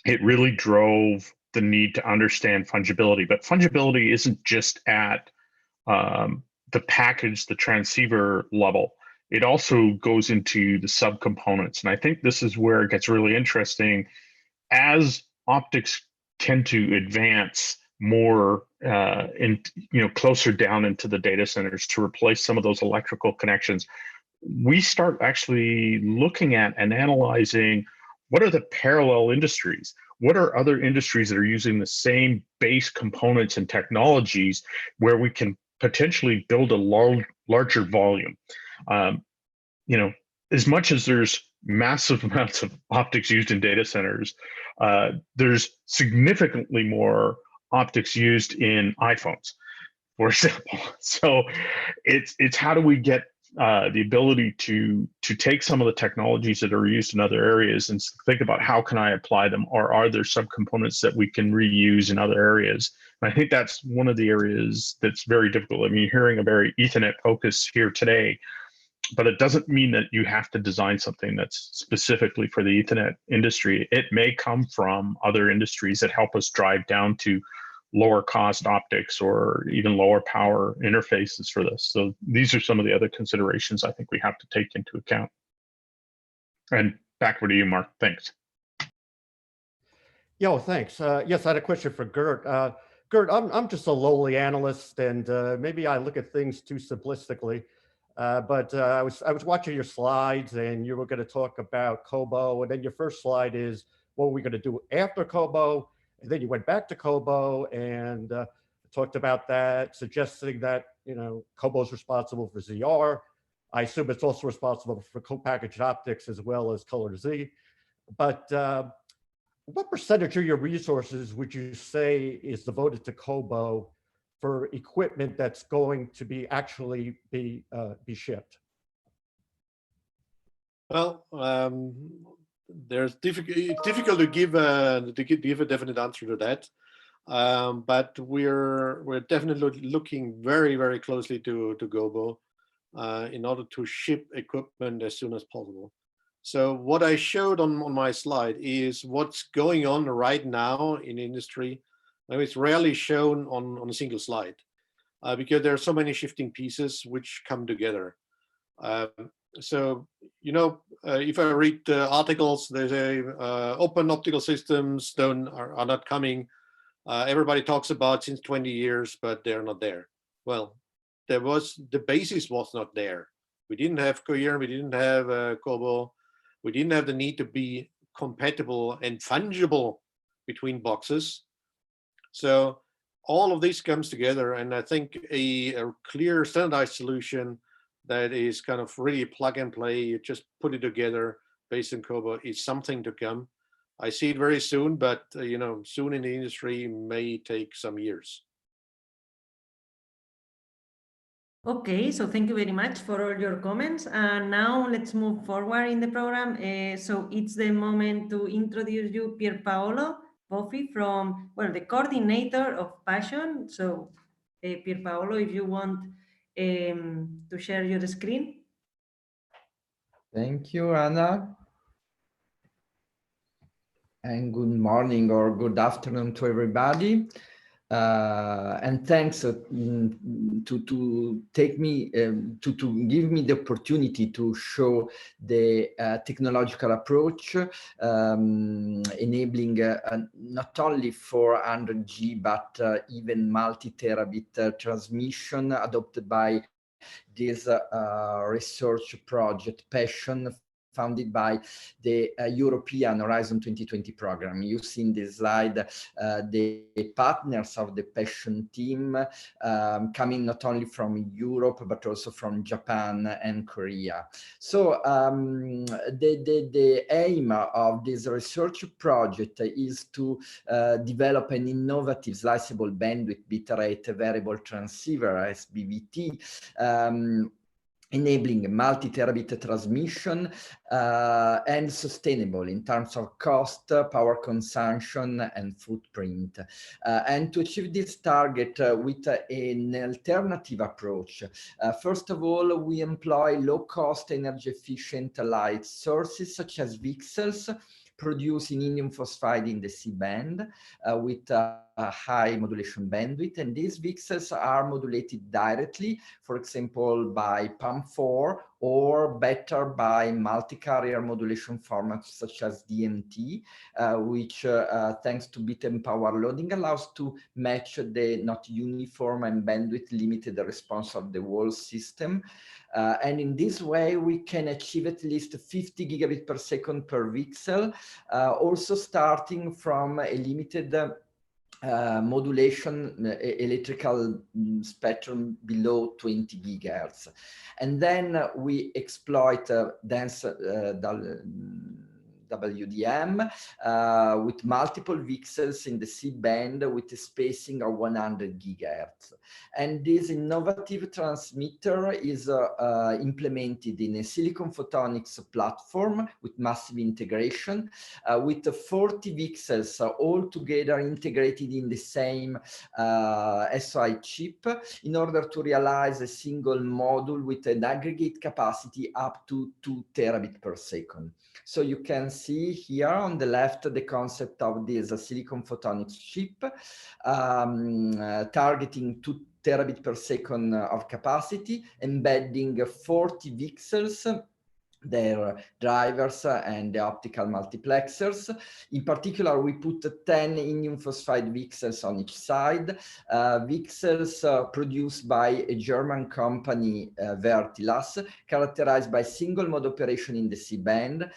it really drove the need to understand fungibility. But fungibility isn't just at the package, the transceiver level. It also goes into the subcomponents. And I think this is where it gets really interesting as optics tend to advance more closer down into the data centers to replace some of those electrical connections. We start actually looking at and analyzing what are the parallel industries? What are other industries that are using the same base components and technologies where we can potentially build a larger volume? As much as there's massive amounts of optics used in data centers, there's significantly more optics used in iPhones, for example. So it's how do we get the ability to take some of the technologies that are used in other areas and think about how can I apply them, or are there subcomponents that we can reuse in other areas? And I think that's one of the areas that's very difficult. I mean, you're hearing a very Ethernet focus here today, but it doesn't mean that you have to design something that's specifically for the Ethernet industry. It may come from other industries that help us drive down to lower cost optics or even lower power interfaces for this. So these are some of the other considerations I think we have to take into account. And backward to you, Mark. Thanks. Yo, thanks. Yes, I had a question for Gert. Gert, I'm just a lowly analyst, and maybe I look at things too simplistically. But I was watching your slides, and you were going to talk about COBO, and then your first slide is what are we going to do after COBO, and then you went back to COBO and talked about that, suggesting that COBO is responsible for ZR. I assume it's also responsible for co-packaged optics as well as color Z. But what percentage of your resources would you say is devoted to COBO for equipment that's going to be actually be shipped? Well, it's difficult to give a definite answer to that, but we're definitely looking very, very closely to COBO in order to ship equipment as soon as possible. So what I showed on my slide is what's going on right now in industry. It's rarely shown on a single slide because there are so many shifting pieces which come together. So, if I read the articles, they say open optical systems are not coming. Everybody talks about since 20 years, but they're not there. Well, the basis was not there. We didn't have coherent, we didn't have COBO, we didn't have the need to be compatible and fungible between boxes. So all of this comes together, and I think a clear standardized solution that is kind of really plug and play, you just put it together based on COBO, is something to come. I see it very soon, but soon in the industry may take some years. Okay, so thank you very much for all your comments. And now let's move forward in the program. So it's the moment to introduce you Pierpaolo Boffi from, the coordinator of Passion. So Pierpaolo, if you want to share your screen. Thank you, Anna. And good morning or good afternoon to everybody. And thanks to give me the opportunity to show the technological approach, enabling not only 400G but even multi-terabit transmission adopted by this research project Passion, funded by the European Horizon 2020 program. You see in this slide the partners of the Passion team coming not only from Europe, but also from Japan and Korea. So the aim of this research project is to develop an innovative sliceable bandwidth bitrate variable transceiver, SBVT, enabling multi-terabit transmission and sustainable in terms of cost, power consumption, and footprint. And to achieve this target with an alternative approach, first of all, we employ low-cost, energy-efficient light sources such as VCSELs producing indium phosphide in the C-band with a high modulation bandwidth, and these VCSELs are modulated directly, for example, by PAM4 or better by multi-carrier modulation formats such as DMT, which thanks to bit and power loading allows to match the not uniform and bandwidth limited response of the whole system. And in this way, we can achieve at least 50 gigabit per second per VCSEL, also starting from a limited modulation electrical spectrum below 20 gigahertz. And then we exploit dense WDM with multiple VCSELs in the C-band with a spacing of 100 gigahertz. And this innovative transmitter is implemented in a silicon photonics platform with massive integration with 40 VCSELs all together integrated in the same SOI chip in order to realize a single module with an aggregate capacity up to 2 terabit per second. So you can see here on the left the concept of this silicon photonics chip targeting 2 terabit per second of capacity, embedding 40 VCSELs, their drivers and the optical multiplexers. In particular, we put 10 indium phosphide VCSELs on each side, VCSELs produced by a German company, Vertilas, characterized by single mode operation in the C-band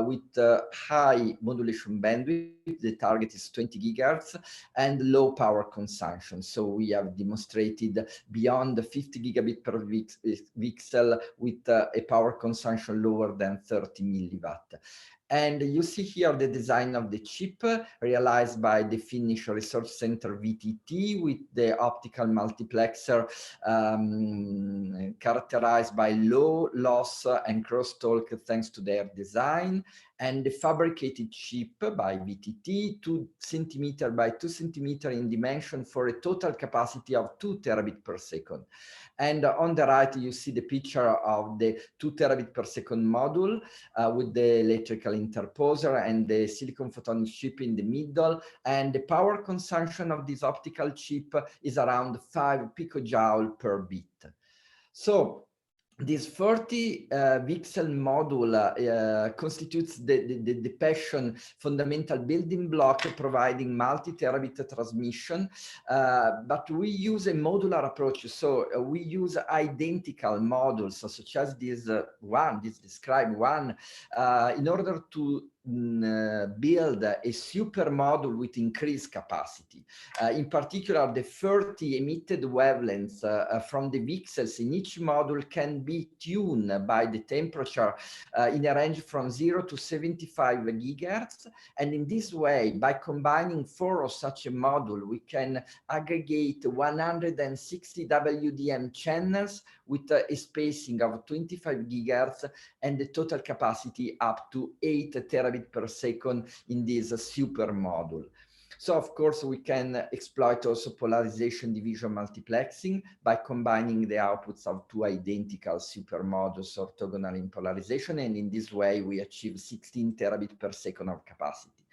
with high modulation bandwidth. The target is 20 gigahertz and low power consumption. So we have demonstrated beyond 50 gigabit per VCSEL with a power consumption lower than 30 milliwatt. And you see here the design of the chip realized by the Finnish Research Center VTT with the optical multiplexer characterized by low loss and crosstalk thanks to their design, and the fabricated chip by VTT 2 centimeter by 2 centimeter in dimension for a total capacity of 2 terabit per second. And on the right, you see the picture of the 2 terabit per second module with the electrical interposer and the silicon photonics chip in the middle. And the power consumption of this optical chip is around 5 picojoule per bit. So this 40 VCSEL module constitutes the passion fundamental building block providing multi-terabit transmission, but we use a modular approach. So we use identical modules such as this described one, in order to build a super module with increased capacity. In particular, the 30 emitted wavelengths from the VCSELs in each module can be tuned by the temperature in a range from 0 to 75 gigahertz. And in this way, by combining 4 of such a module, we can aggregate 160 WDM channels with a spacing of 25 gigahertz and the total capacity up to 8 terabit per second in this super module. So of course we can exploit also polarization division multiplexing by combining the outputs of 2 identical super modules orthogonal in polarization, and in this way we achieve 16 terabit per second of capacity.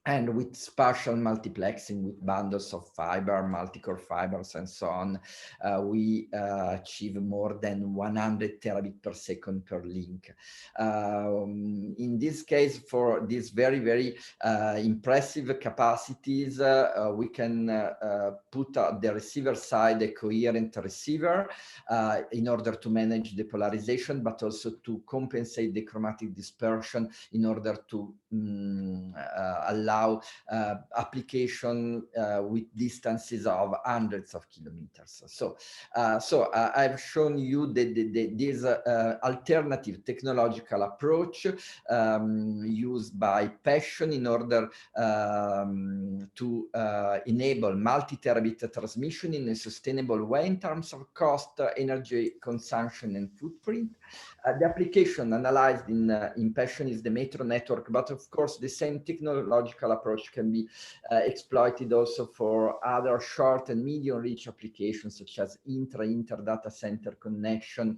And with spatial multiplexing with bundles of fiber, multi-core fibers, and so on, we achieve more than 100 terabit per second per link. In this case, for these very, very impressive capacities, we can put at the receiver side a coherent receiver in order to manage the polarization, but also to compensate the chromatic dispersion in order to allow application with distances of hundreds of kilometers. So, I've shown you this alternative technological approach used by Passion in order to enable multi-terabit transmission in a sustainable way in terms of cost, energy consumption, and footprint. The application analyzed in Passion is the metro network, but of course the same technological approach can be exploited also for other short and medium reach applications such as inter data center connection,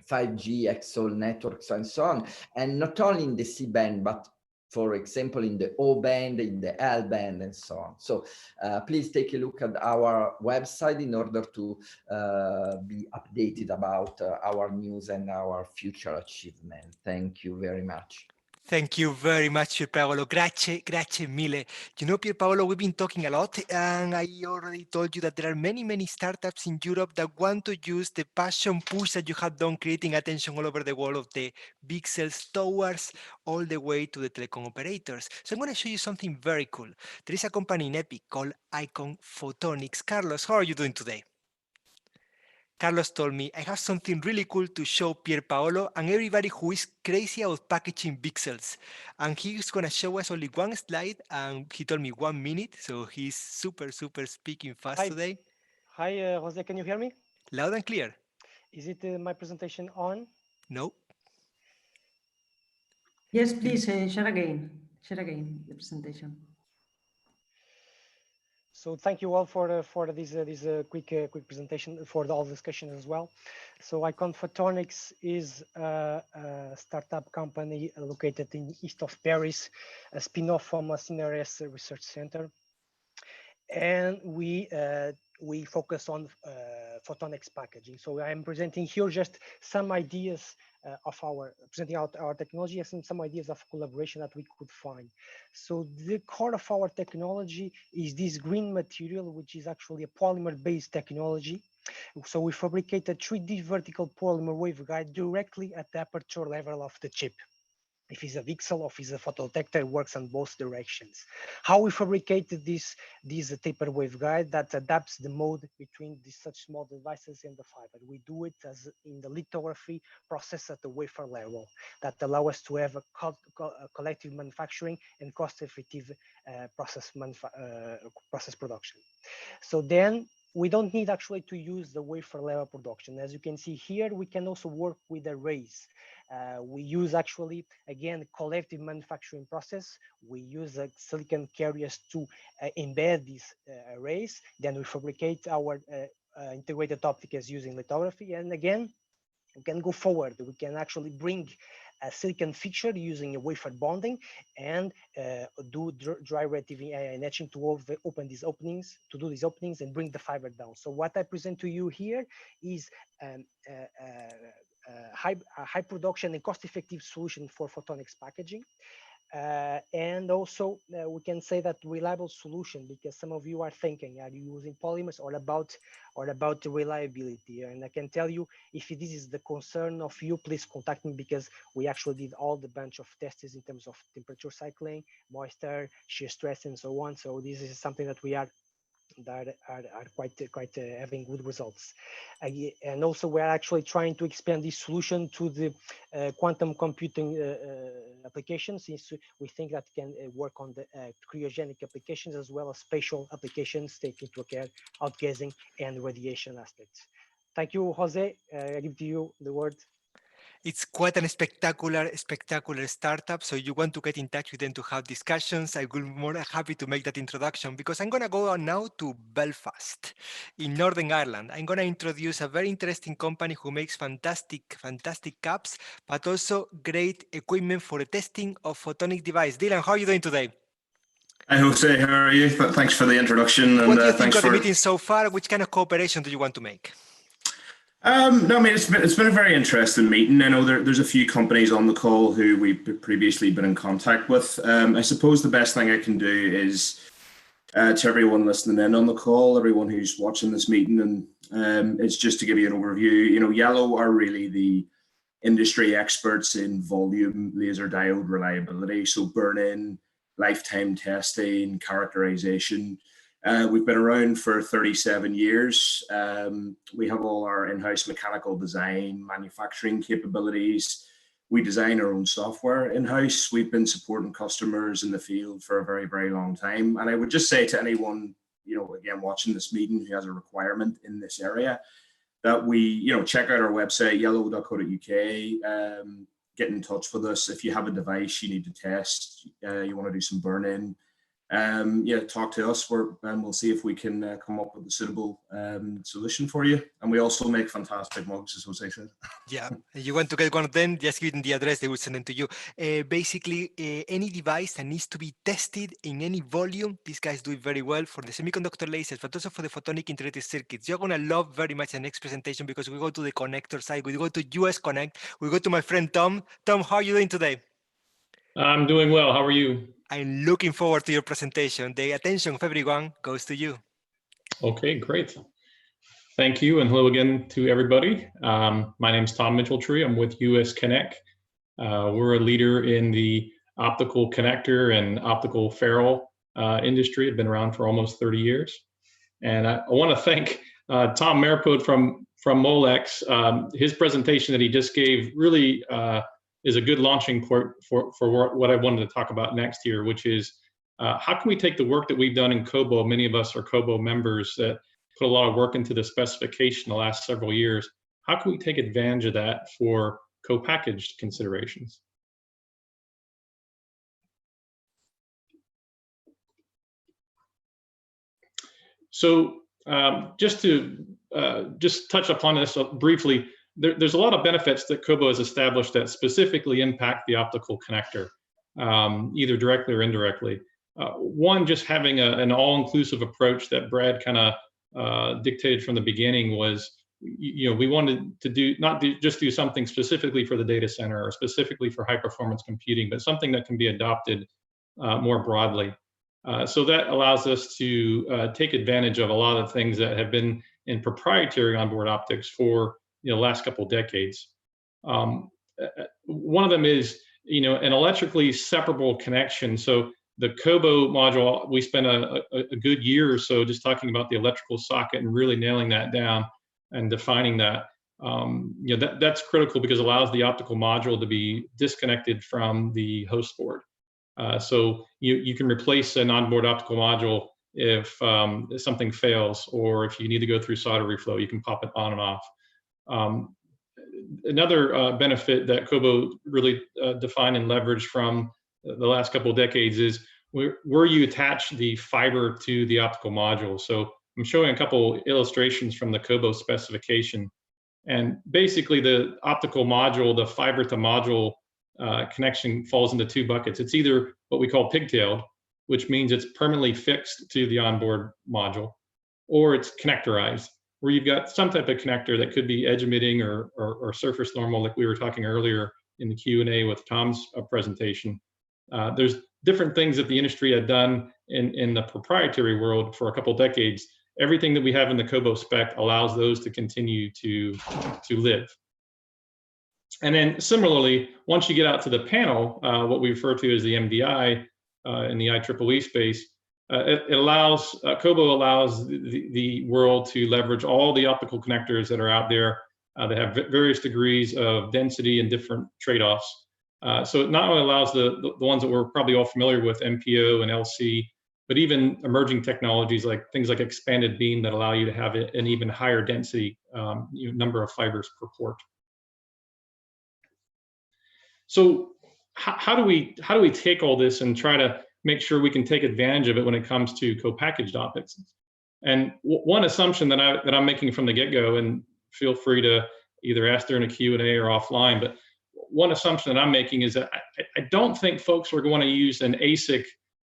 5G, XOL networks, and so on. And not only in the C-band, but for example, in the O band, in the L band, and so on. So please take a look at our website in order to be updated about our news and our future achievement. Thank you very much. Thank you very much, Pierpaolo. Grazie, grazie mille. You know, Pierpaolo, we've been talking a lot, and I already told you that there are many, many startups in Europe that want to use the passion push that you have done, creating attention all over the world of the VCSELs towards all the way to the telecom operators. So I'm going to show you something very cool. There is a company in Epic called Icon Photonics. Carlos, how are you doing today? Carlos told me, I have something really cool to show Pierpaolo and everybody who is crazy about packaging VCSELs. And he's going to show us only one slide, and he told me 1 minute, so he's super, super speaking fast today. Hi, Jose, can you hear me? Loud and clear. Is it my presentation on? No. Yes, please, share again the presentation. So thank you all for this quick presentation, for all discussion as well. So Icon Photonics is a startup company located in east of Paris, a spin-off from a CNRS research center, and we focus on photonics packaging. So I'm presenting here just some ideas presenting out our technology and some ideas of collaboration that we could find. So the core of our technology is this green material, which is actually a polymer-based technology. So we fabricate a 3D vertical polymer waveguide directly at the aperture level of the chip. If it's a VCSEL or if it's a photodetector, it works on both directions. How we fabricated this taper waveguide that adapts the mode between these such small devices and the fiber. We do it as in the lithography process at the wafer level that allow us to have a collective manufacturing and cost-effective process production. So then we don't need actually to use the wafer level production. As you can see here, we can also work with arrays. We use actually, again, collective manufacturing process. We use silicon carriers to embed these arrays. Then we fabricate our integrated optics using lithography. And again, we can go forward. We can actually bring a silicon feature using a wafer bonding and do dry relative etching to open these openings, to do these openings and bring the fiber down. So what I present to you here is high production and cost-effective solution for photonics packaging. And also we can say that reliable solution, because some of you are thinking, are you using polymers or about the reliability? And I can tell you, if this is the concern of you, please contact me, because we actually did all the bunch of tests in terms of temperature cycling, moisture, shear stress, and so on. So this is something that we are quite having good results. And also we're actually trying to expand this solution to the quantum computing applications, since we think that can work on the cryogenic applications as well as spatial applications, taking into account outgassing and radiation aspects. Thank you, Jose. I give to you the word. It's quite a spectacular startup. So you want to get in touch with them to have discussions, I will be more happy to make that introduction, because I'm going to go on now to Belfast in Northern Ireland. I'm going to introduce a very interesting company who makes fantastic caps, but also great equipment for the testing of photonic device. Dylan, how are you doing today? Hi, Jose. How are you? Thanks for the introduction. What do you think thanks of the for meeting so far? Which kind of cooperation do you want to make? No, I mean, it's been a very interesting meeting. I know there's a few companies on the call who we've previously been in contact with. I suppose the best thing I can do is to everyone listening in on the call, everyone who's watching this meeting, and it's just to give you an overview. You know, Yellow are really the industry experts in volume laser diode reliability, so burn-in, lifetime testing, characterization. We've been around for 37 years. We have all our in-house mechanical design, manufacturing capabilities. We design our own software in-house. We've been supporting customers in the field for a very, very long time. And I would just say to anyone, you know, again, watching this meeting who has a requirement in this area, that we, you know, check out our website, yellow.co.uk, get in touch with us. If you have a device you need to test, you want to do some burn-in, talk to us, and we'll see if we can come up with a suitable solution for you. And we also make fantastic mugs, as Jose said. Yeah, you want to get one of them, just give them the address, they will send them to you. Basically, any device that needs to be tested in any volume, these guys do it very well for the semiconductor lasers, but also for the photonic integrated circuits. You're going to love very much the next presentation because we go to the connector side, we go to US Connect, we go to my friend Tom. Tom, how are you doing today? I'm doing well. How are you? I'm looking forward to your presentation. The attention of everyone goes to you. Okay, great. Thank you, and hello again to everybody. My name is Tom Mitcheltree. I'm with US Conec. We're a leader in the optical connector and optical ferrule industry. I've been around for almost 30 years. And I want to thank Tom Merpod from Molex. His presentation that he just gave really is a good launching point for what I wanted to talk about next here, which is how can we take the work that we've done in COBO, many of us are COBO members that put a lot of work into the specification the last several years, how can we take advantage of that for co-packaged considerations? So just to touch upon this briefly, there's a lot of benefits that COBO has established that specifically impact the optical connector, either directly or indirectly. One, just having an all-inclusive approach that Brad kind of dictated from the beginning was, we wanted to not just do something specifically for the data center or specifically for high-performance computing, but something that can be adopted more broadly. So that allows us to take advantage of a lot of things that have been in proprietary onboard optics for the last couple of decades. One of them is an electrically separable connection. So the COBO module, we spent a good year or so just talking about the electrical socket and really nailing that down and defining that. That's critical because it allows the optical module to be disconnected from the host board. So you can replace an onboard optical module if something fails, or if you need to go through solder reflow, you can pop it on and off. Another benefit that COBO really defined and leveraged from the last couple of decades is where you attach the fiber to the optical module. So I'm showing a couple illustrations from the COBO specification. And basically the optical module, the fiber to module connection falls into two buckets. It's either what we call pigtailed, which means it's permanently fixed to the onboard module, or it's connectorized, where you've got some type of connector that could be edge emitting or surface normal, like we were talking earlier in the Q&A with Tom's presentation. There's different things that the industry had done in the proprietary world for a couple decades. Everything that we have in the COBO spec allows those to continue to live. And then similarly, once you get out to the panel, what we refer to as the MDI in the IEEE space, COBO allows the world to leverage all the optical connectors that are out there that have various degrees of density and different trade-offs. So it not only allows the ones that we're probably all familiar with, MPO and LC, but even emerging technologies like things like expanded beam that allow you to have an even higher density number of fibers per port. So how do we take all this and try to make sure we can take advantage of it when it comes to co-packaged optics? And one assumption that I'm making from the get-go, and feel free to either ask during a Q&A or offline, but one assumption that I'm making is that I don't think folks are going to use an ASIC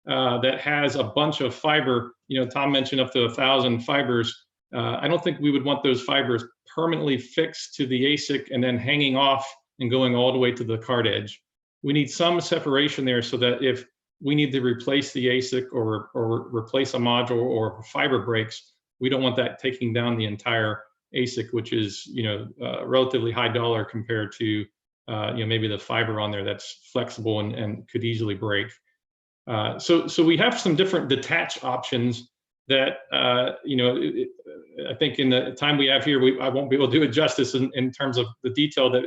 that has a bunch of fiber. Tom mentioned up to 1,000 fibers. I don't think we would want those fibers permanently fixed to the ASIC and then hanging off and going all the way to the card edge. We need some separation there so that if we need to replace the ASIC or replace a module or fiber breaks, we don't want that taking down the entire ASIC, which is relatively high dollar compared to maybe the fiber on there that's flexible and could easily break. So we have some different detach options that I think in the time we have here, I won't be able to do it justice in terms of the detail that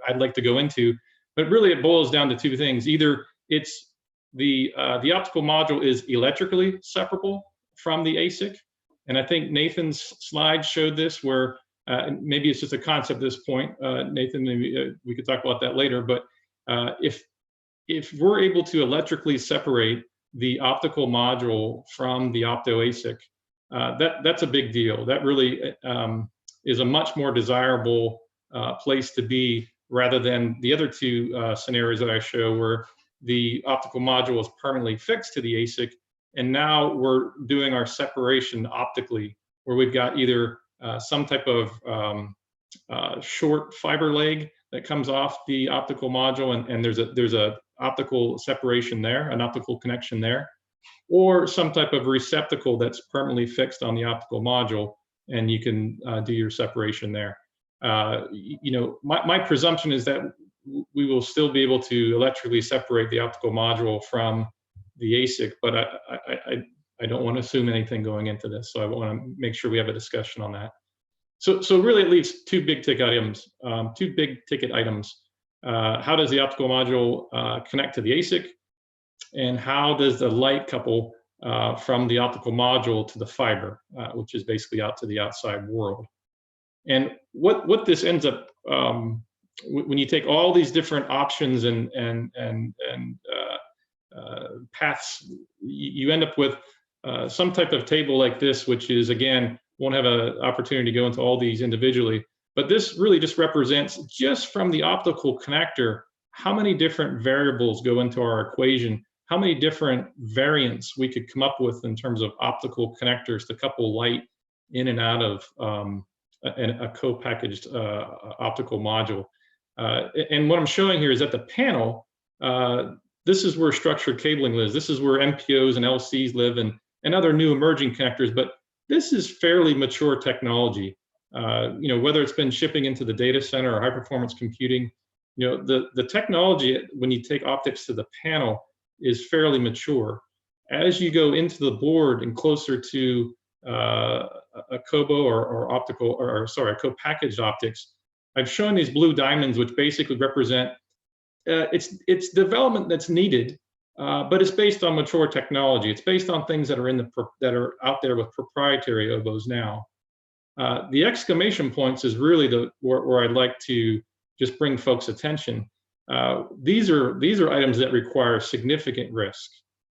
I'd like to go into. But really, it boils down to two things. Either it's the optical module is electrically separable from the ASIC, and I think Nathan's slide showed this, where maybe it's just a concept at this point. Nathan, maybe we could talk about that later. But if we're able to electrically separate the optical module from the opto ASIC, that's a big deal. That really is a much more desirable place to be rather than the other two scenarios that I show where the optical module is permanently fixed to the ASIC, and now we're doing our separation optically, where we've got either some type of short fiber leg that comes off the optical module, and there's a optical separation there, an optical connection there, or some type of receptacle that's permanently fixed on the optical module, and you can do your separation there. You know, my presumption is that we will still be able to electrically separate the optical module from the ASIC, but I don't want to assume anything going into this, so I want to make sure we have a discussion on that. So really, it leaves two big ticket items. How does the optical module connect to the ASIC, and how does the light couple from the optical module to the fiber, which is basically out to the outside world? And what this ends up when you take all these different options and paths, you end up with some type of table like this, which is, again, won't have an opportunity to go into all these individually, but this really just represents, just from the optical connector, how many different variables go into our equation, how many different variants we could come up with in terms of optical connectors to couple light in and out of a co-packaged optical module. And what I'm showing here is that the panel, this is where structured cabling lives. This is where MPOs and LCs live, and other new emerging connectors, but this is fairly mature technology. You know, whether it's been shipping into the data center or high performance computing, you know, the technology, when you take optics to the panel, is fairly mature. As you go into the board and closer to a COBO or optical, or sorry, co-packaged optics, I've shown these blue diamonds, which basically represent it's development that's needed, but it's based on mature technology. It's based on things that are that are out there with proprietary OBOs now. The exclamation points is really where I'd like to just bring folks' attention. These are items that require significant risk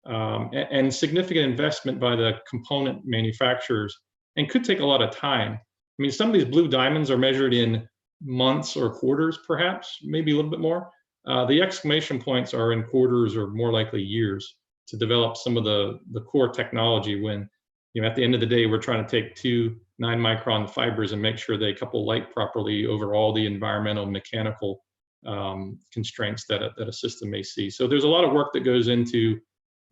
and significant investment by the component manufacturers, and could take a lot of time. I mean, some of these blue diamonds are measured in months or quarters, perhaps, maybe a little bit more. The exclamation points are in quarters or more likely years to develop some of the core technology, when, you know, at the end of the day, we're trying to take 2 9-micron fibers and make sure they couple light properly over all the environmental and mechanical constraints that a system may see. So there's a lot of work that goes into,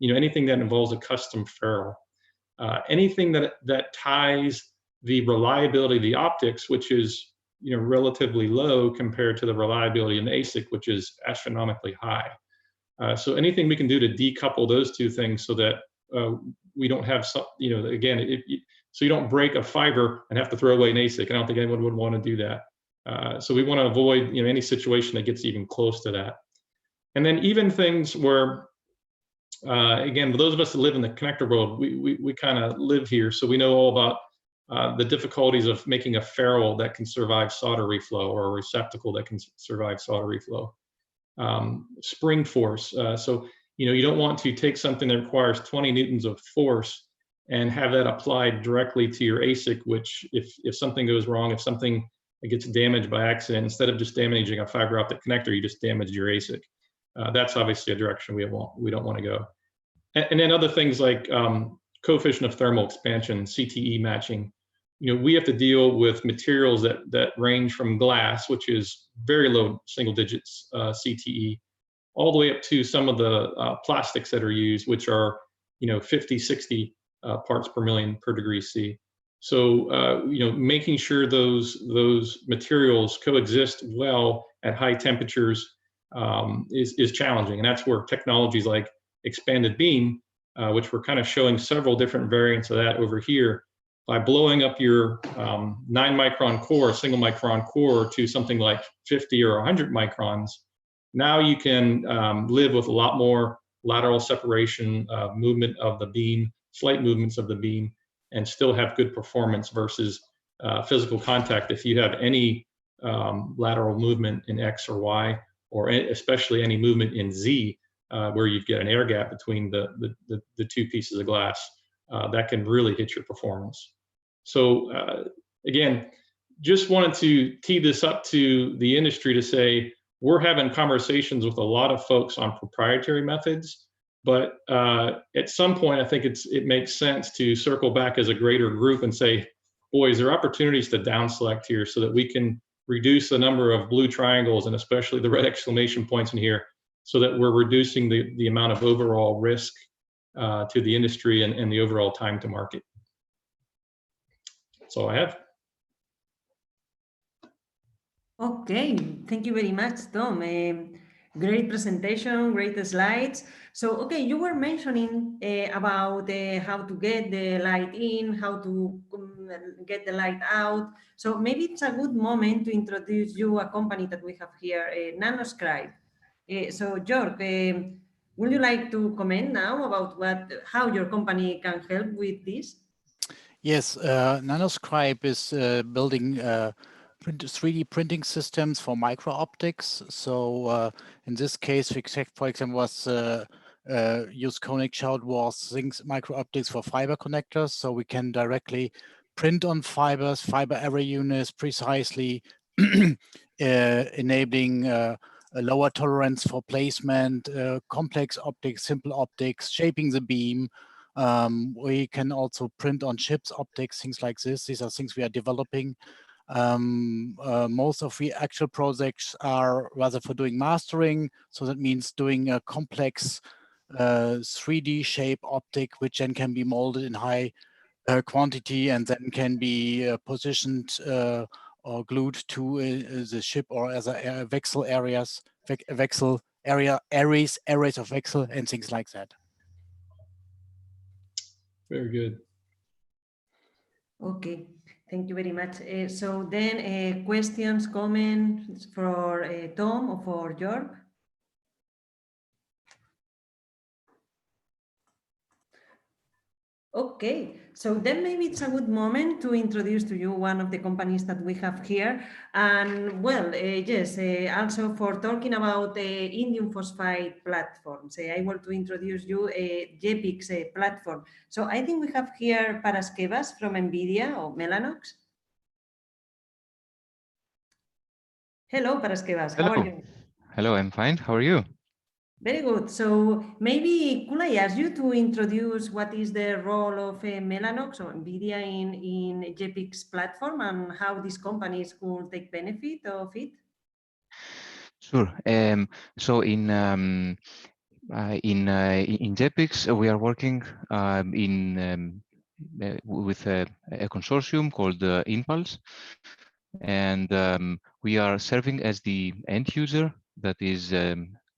you know, anything that involves a custom ferrule, anything that ties the reliability of the optics, which is, you know, relatively low compared to the reliability in ASIC, which is astronomically high. So anything we can do to decouple those two things so that we don't have some, you know, again, so you don't break a fiber and have to throw away an ASIC. I don't think anyone would want to do that. So we want to avoid, you know, any situation that gets even close to that. And then even things where, again, those of us that live in the connector world, we kind of live here, so we know all about the difficulties of making a ferrule that can survive solder reflow, or a receptacle that can survive solder reflow. Spring force. So, you know, you don't want to take something that requires 20 newtons of force and have that applied directly to your ASIC, which if something goes wrong, if something gets damaged by accident, instead of just damaging a fiber optic connector, you just damaged your ASIC. That's obviously a direction we don't want to go. And then other things like coefficient of thermal expansion, CTE matching. You know, we have to deal with materials that range from glass, which is very low single digits CTE, all the way up to some of the plastics that are used, which are, you know, 50, 60 parts per million per degree C. So, you know, making sure those materials coexist well at high temperatures is challenging. And that's where technologies like expanded beam, which we're kind of showing several different variants of that over here, by blowing up your 9-micron core, a single micron core, to something like 50 or 100 microns, now you can live with a lot more lateral separation, movement of the beam, slight movements of the beam, and still have good performance versus physical contact. If you have any lateral movement in X or Y, or especially any movement in Z, where you get an air gap between the two pieces of glass, that can really hit your performance. So again, just wanted to tee this up to the industry to say, we're having conversations with a lot of folks on proprietary methods, but at some point, I think it makes sense to circle back as a greater group and say, boys, there are opportunities to down select here so that we can reduce the number of blue triangles and especially the red exclamation points in here, so that we're reducing the amount of overall risk to the industry and the overall time to market. That's all I have. Okay, thank you very much, Tom. Great presentation, great slides. So, okay, you were mentioning about how to get the light in, how to get the light out. So maybe it's a good moment to introduce you a company that we have here, Nanoscribe. So, Gert, would you like to comment now about how your company can help with this? Yes, Nanoscribe is building 3D printing systems for micro optics. So in this case, for example, was use Conec showed was things micro optics for fiber connectors. So we can directly print on fibers, fiber array units precisely, enabling a lower tolerance for placement, complex optics, simple optics, shaping the beam. We can also print on chips, optics, things like this. These are things we are developing. Most of the actual projects are rather for doing mastering. So that means doing a complex 3D shape optic, which then can be molded in high quantity and then can be positioned or glued to the chip or as a VCSEL areas, VCSEL area arrays of VCSEL and things like that. Very good. Okay, thank you very much. So then questions, comments for Tom or for Gert? Okay, so then maybe it's a good moment to introduce to you one of the companies that we have here. And well, yes, also for talking about indium phosphide platforms, I want to introduce you a JPICs platform. So I think we have here Paraskevas from NVIDIA or Mellanox. Hello, Paraskevas, how are you? Hello, I'm fine. How are you? Very good. So maybe could I ask you to introduce what is the role of Mellanox or NVIDIA in JPICs platform and how these companies could take benefit of it? Sure. So in JPICs, we are working with a consortium called Impulse, and we are serving as the end user that is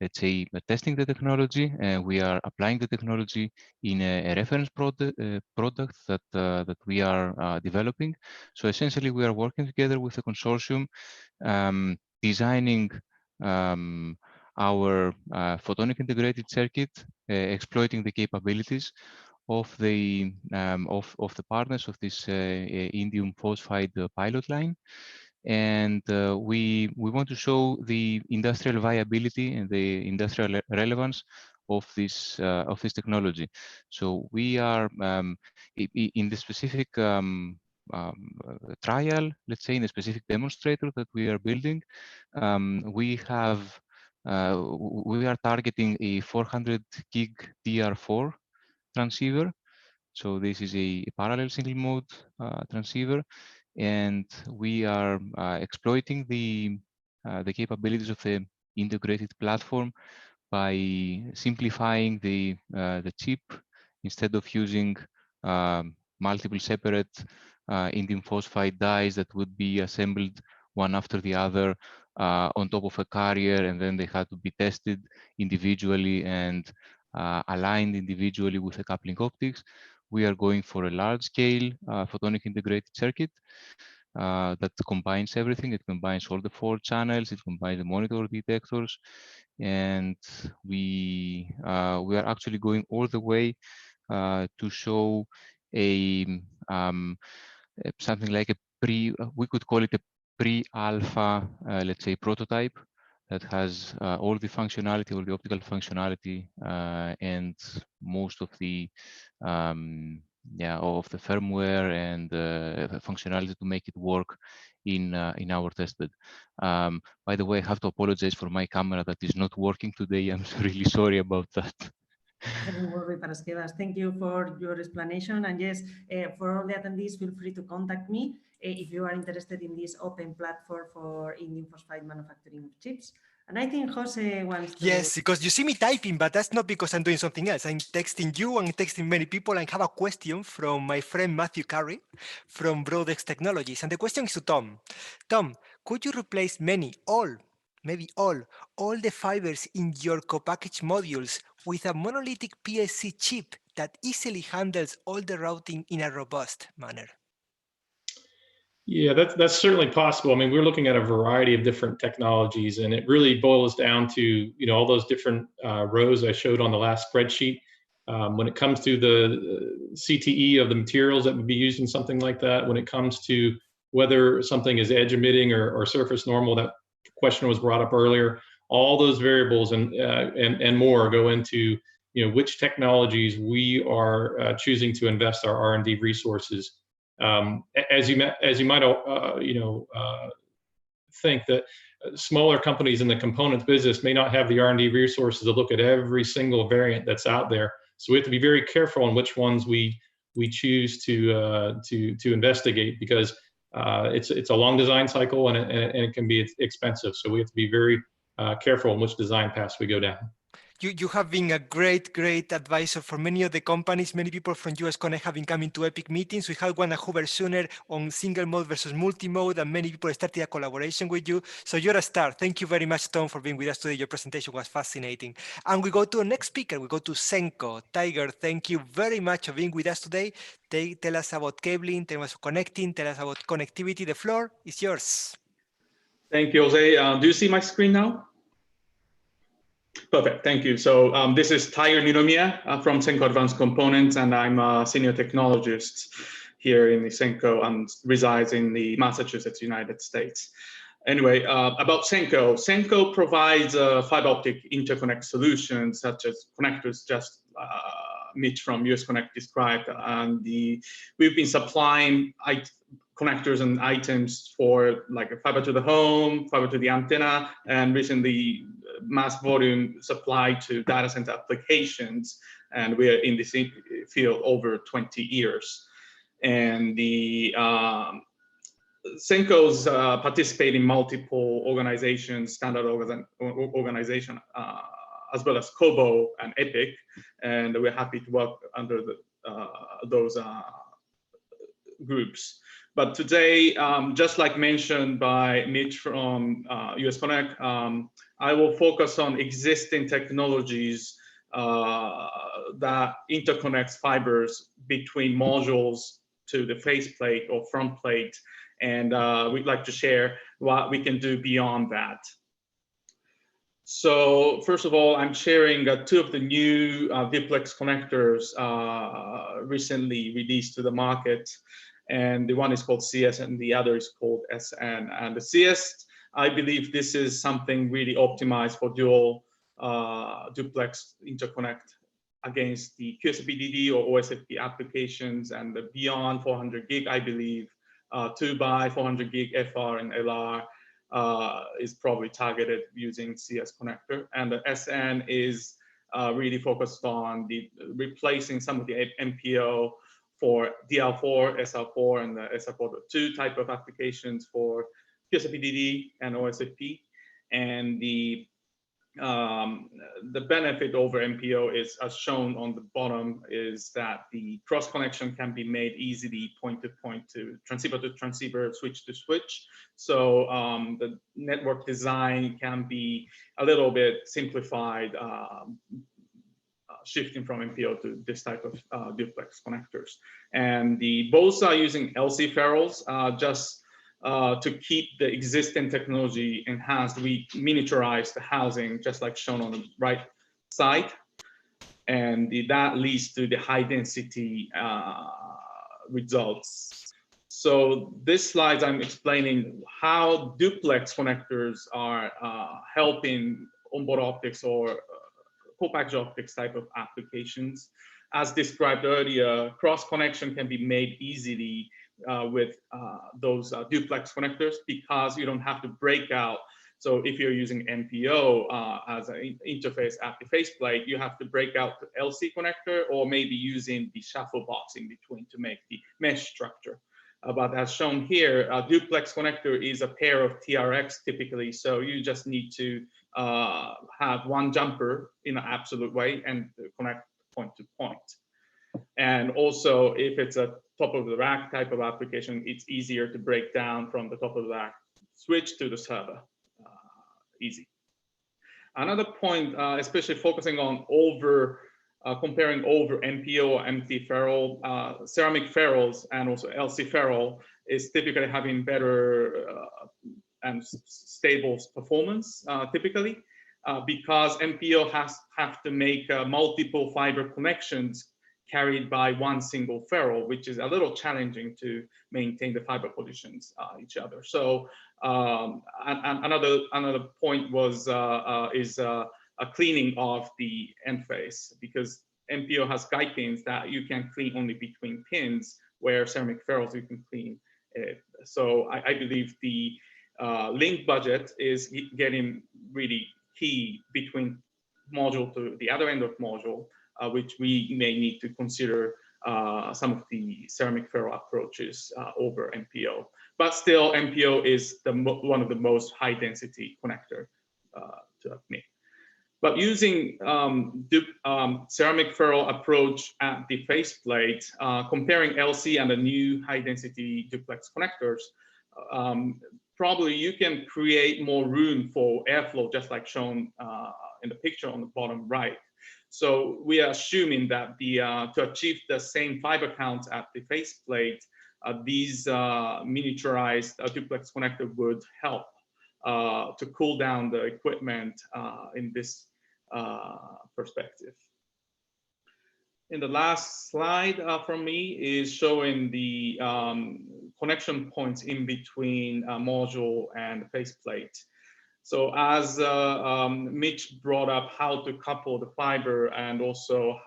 let's say testing the technology, and we are applying the technology in a reference product that we are developing. So essentially, we are working together with a consortium, designing our photonic integrated circuit, exploiting the capabilities of the partners of this indium phosphide pilot line. And we want to show the industrial viability and the industrial relevance of this technology. So we are in the specific trial, let's say in a specific demonstrator that we are building. We are targeting a 400 gig DR4 transceiver. So this is a parallel single mode transceiver. And we are exploiting the capabilities of the integrated platform by simplifying the chip. Instead of using multiple separate indium phosphide dies that would be assembled one after the other on top of a carrier, and then they had to be tested individually and aligned individually with the coupling optics. We are going for a large-scale photonic integrated circuit that combines everything. It combines all the 4 channels. It combines the monitor detectors, and we are actually going all the way to show something like we could call it a pre-alpha, let's say, prototype that has all the functionality, all the optical functionality, and most of the of the firmware and functionality to make it work in our testbed. By the way, I have to apologize for my camera that is not working today. I'm really sorry about that. Don't worry, Parasquevas. Thank you for your explanation. And yes, for all the attendees, feel free to contact me if you are interested in this open platform for indium phosphide manufacturing chips. And I think Jose wants to... Yes, because you see me typing, but that's not because I'm doing something else. I'm texting you and texting many people. I have a question from my friend Matthew Curry from Broadex Technologies. And the question is to Tom. Tom, could you replace maybe all the fibers in your co-packaged modules with a monolithic PLC chip that easily handles all the routing in a robust manner? Yeah, that's certainly possible. I mean, we're looking at a variety of different technologies, and it really boils down to all those different rows I showed on the last spreadsheet. When it comes to the CTE of the materials that would be used in something like that, when it comes to whether something is edge emitting or surface normal, that question was brought up earlier. All those variables and more go into which technologies we are choosing to invest our R&D resources. As you might think that smaller companies in the components business may not have the R&D resources to look at every single variant that's out there. So we have to be very careful on which ones we choose to investigate, because it's a long design cycle and it can be expensive. So we have to be very careful on which design paths we go down. You have been a great advisor for many of the companies. Many people from US Conec have been coming to EPIC meetings. We had one at Hoover Sooner on single mode versus multi-mode, and many people started a collaboration with you. So you're a star. Thank you very much, Tom, for being with us today. Your presentation was fascinating. And we go to the next speaker. We go to Senko. Tiger, thank you very much for being with us today. Tell us about cabling, tell us about connecting, tell us about connectivity. The floor is yours. Thank you, Jose. Do you see my screen now? Perfect, thank you. So this is Tiger Ninomiya from Senko Advanced Components, and I'm a senior technologist here in the Senko and resides in the Massachusetts, United States. Anyway, about Senko. Senko provides fiber optic interconnect solutions such as connectors, just Mitch from US Conec described, and we've been supplying connectors and items for like a fiber to the home, fiber to the antenna, and recently mass volume supply to data center applications. And we're in this field over 20 years. And the Senko's participate in multiple organizations, standard organization, as well as COBO and EPIC. And we're happy to work under those groups. But today, just like mentioned by Mitch from US Conec, I will focus on existing technologies that interconnects fibers between modules to the faceplate or front plate. And we'd like to share what we can do beyond that. So first of all, I'm sharing two of the new duplex connectors recently released to the market. And the one is called CS and the other is called SN. And the CS, I believe this is something really optimized for dual duplex interconnect against the QSFP-DD or OSFP applications, and the beyond 400 gig, I believe 2x 400 gig FR and LR is probably targeted using CS connector. And the SN is really focused on replacing some of the MPO for DL4, SL4, and the SL4.2 type of applications for QSFP-DD and OSFP. And the benefit over MPO is, as shown on the bottom, is that the cross connection can be made easily point to transceiver, switch to switch. So the network design can be a little bit simplified, shifting from MPO to this type of duplex connectors. And both are using LC ferrules just to keep the existing technology enhanced. We miniaturize the housing, just like shown on the right side. And that leads to the high density results. So this slide, I'm explaining how duplex connectors are helping onboard optics or co-packaged optics type of applications. As described earlier, cross connection can be made easily with those duplex connectors because you don't have to break out. So if you're using NPO as an interface at the faceplate, you have to break out the LC connector or maybe using the shuffle box in between to make the mesh structure. But as shown here, a duplex connector is a pair of TRX typically. So you just need to have one jumper in an absolute way and connect point to point. And also, if it's a top of the rack type of application, it's easier to break down from the top of the rack switch to the server. Easy. Another point, especially focusing on comparing over NPO or MT ferrule, ceramic ferrules and also LC ferrule is typically having better and stable performance typically because NPO have to make multiple fiber connections carried by one single ferrule, which is a little challenging to maintain the fiber positions each other. So another point was a cleaning of the end face because NPO has guide pins that you can clean only between pins, where ceramic ferrules you can clean it. So I believe the link budget is getting really key between module to the other end of module, which we may need to consider some of the ceramic ferrule approaches over NPO. But still, NPO is one of the most high density connector to me. But using ceramic ferrule approach at the faceplate, comparing LC and the new high density duplex connectors, probably you can create more room for airflow, just like shown in the picture on the bottom right. So we are assuming that to achieve the same fiber count at the faceplate, these miniaturized duplex connector would help to cool down the equipment in this perspective. In the last slide from me is showing the connection points in between module and faceplate. So as Mitch brought up how to couple the fiber and also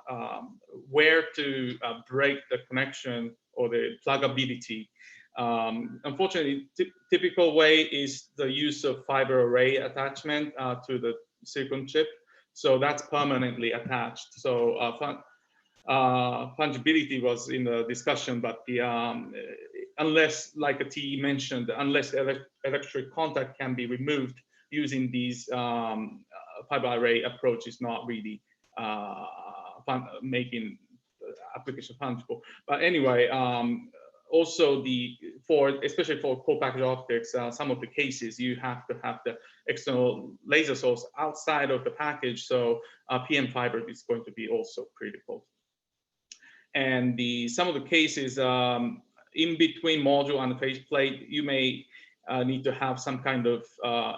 where to break the connection or the pluggability. Unfortunately, typical way is the use of fiber array attachment to the silicon chip. So that's permanently attached. So fungibility was in the discussion, but the unless, like a T mentioned, unless electric contact can be removed using these fiber array approach is not really making the application fungible. But anyway, also especially for co-packaged optics, some of the cases you have to have the external laser source outside of the package. So PM fiber is going to be also critical. And some of the cases in between module and the faceplate, you may need to have some kind of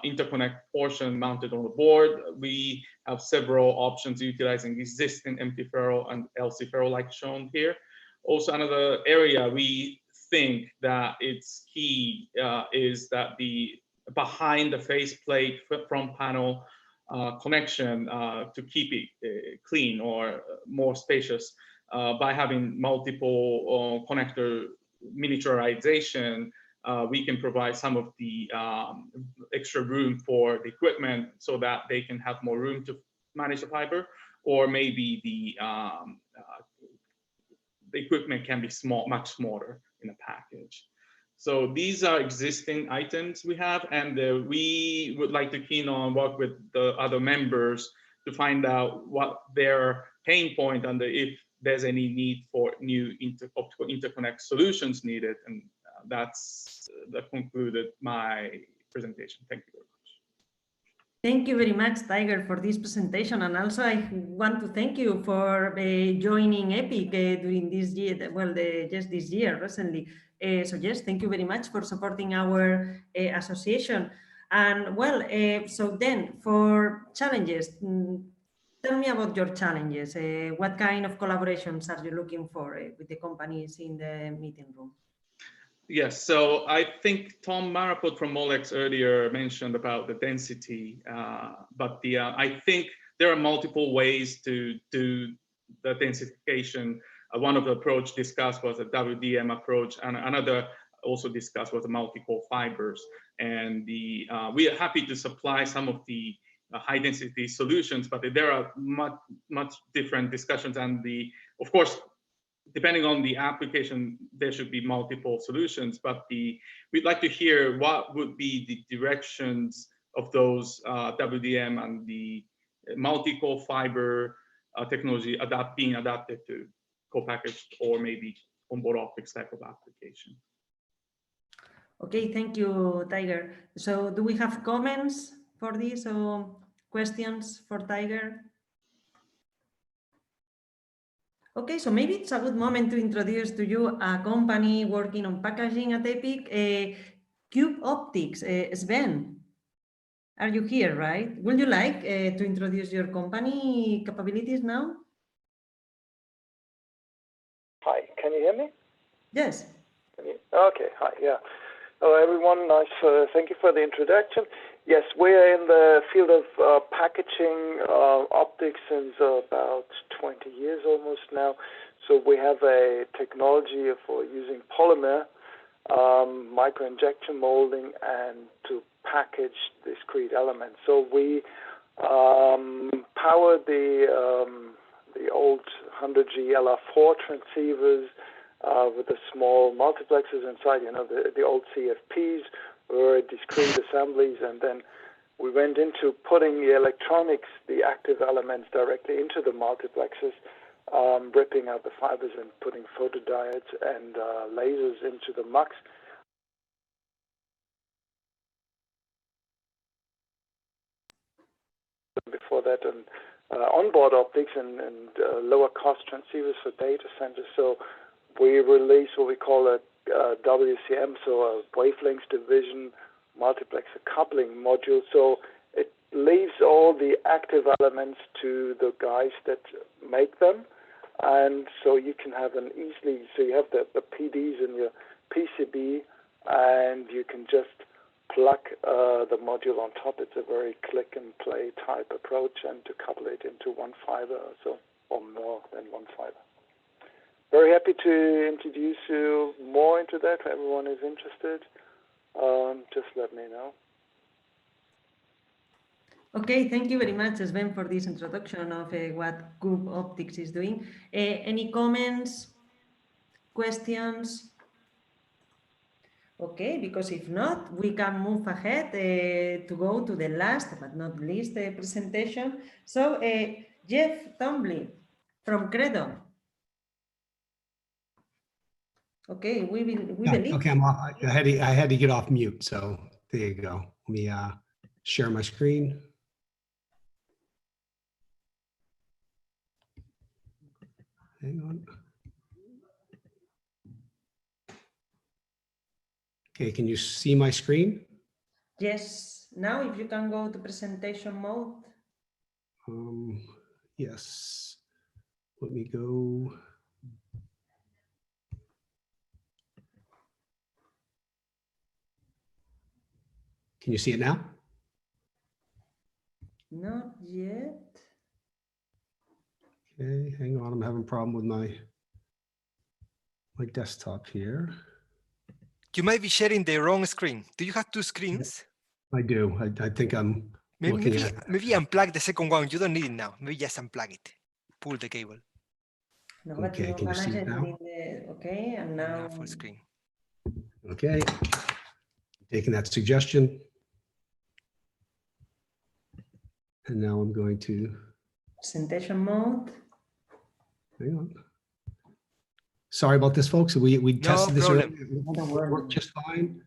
interconnect portion mounted on the board. We have several options utilizing existing MT ferrule and LC ferrule like shown here. Also, another area we think that it's key is that behind the faceplate front panel connection to keep it clean or more spacious by having multiple connector miniaturization. We can provide some of the extra room for the equipment so that they can have more room to manage the fiber, or maybe the equipment can be much smaller in a package. So these are existing items we have, and we would like to keen on work with the other members to find out what their pain point and if there's any need for new optical interconnect solutions needed. And that concluded my presentation. Thank you very much. Thank you very much, Tiger, for this presentation. And also I want to thank you for joining EPIC during this year, well, just this year recently. So yes, thank you very much for supporting our association. And well, so then for challenges, tell me about your challenges. What kind of collaborations are you looking for with the companies in the meeting room? Yes, so I think Tom Marapot from Molex earlier mentioned about the density, but I think there are multiple ways to do the densification. One of the approach discussed was a WDM approach, and another also discussed was the multi-core fibers. And we are happy to supply some of the high density solutions, but there are much different discussions, and of course, depending on the application, there should be multiple solutions, but we'd like to hear what would be the directions of those WDM and the multi-core fiber technology being adapted to co-packaged or maybe onboard optics type of application. Okay, thank you, Tiger. So do we have comments for this or questions for Tiger? Okay, so maybe it's a good moment to introduce to you a company working on packaging at EPIC, COBO Optics. Sven, are you here, right? Would you like to introduce your company capabilities now? Hi, can you hear me? Yes. Okay, hi, yeah. Hello, everyone. Nice. Thank you for the introduction. Yes, we're in the field of packaging optics since about 20 years almost now. So we have a technology for using polymer, micro-injection molding, and to package discrete elements. So we power the old 100G LR4 transceivers with the small multiplexers inside, you know, the old CFPs were discrete assemblies, and then we went into putting the electronics, the active elements directly into the multiplexers, ripping out the fibers and putting photodiodes and lasers into the MUX. Before that, and onboard optics and lower cost transceivers for data centers. So we release what we call a WCM, so a wavelengths division multiplexer coupling module. So it leaves all the active elements to the guys that make them, and so you can have an easily, so you have the PDs in your PCB, and you can just plug the module on top. It's a very click and play type approach, and to couple it into one fiber, or more than one fiber. Very happy to introduce you more into that. If everyone is interested, just let me know. Okay, thank you very much, Sven, for this introduction of what COBO Optics is doing. Any comments, questions? Okay, because if not, we can move ahead to go to the last but not least presentation. So, Jeff Twombly from Credo. Okay, we believe. Okay, I had to get off mute, so there you go. Let me share my screen. Hang on. Okay, can you see my screen? Yes. Now, if you can go to presentation mode. Yes. Let me go. Can you see it now? Not yet. Okay, hang on. I'm having a problem with my desktop here. You might be sharing the wrong screen. Do you have two screens? I do. I think I'm looking at. Maybe unplug the second one. You don't need it now. Maybe just unplug it. Pull the cable. No, but okay, can you see it now? Okay, and now full screen. Okay, taking that suggestion. And now I'm going to presentation mode. Hang on. Sorry about this, folks. We tested this earlier. It worked just fine.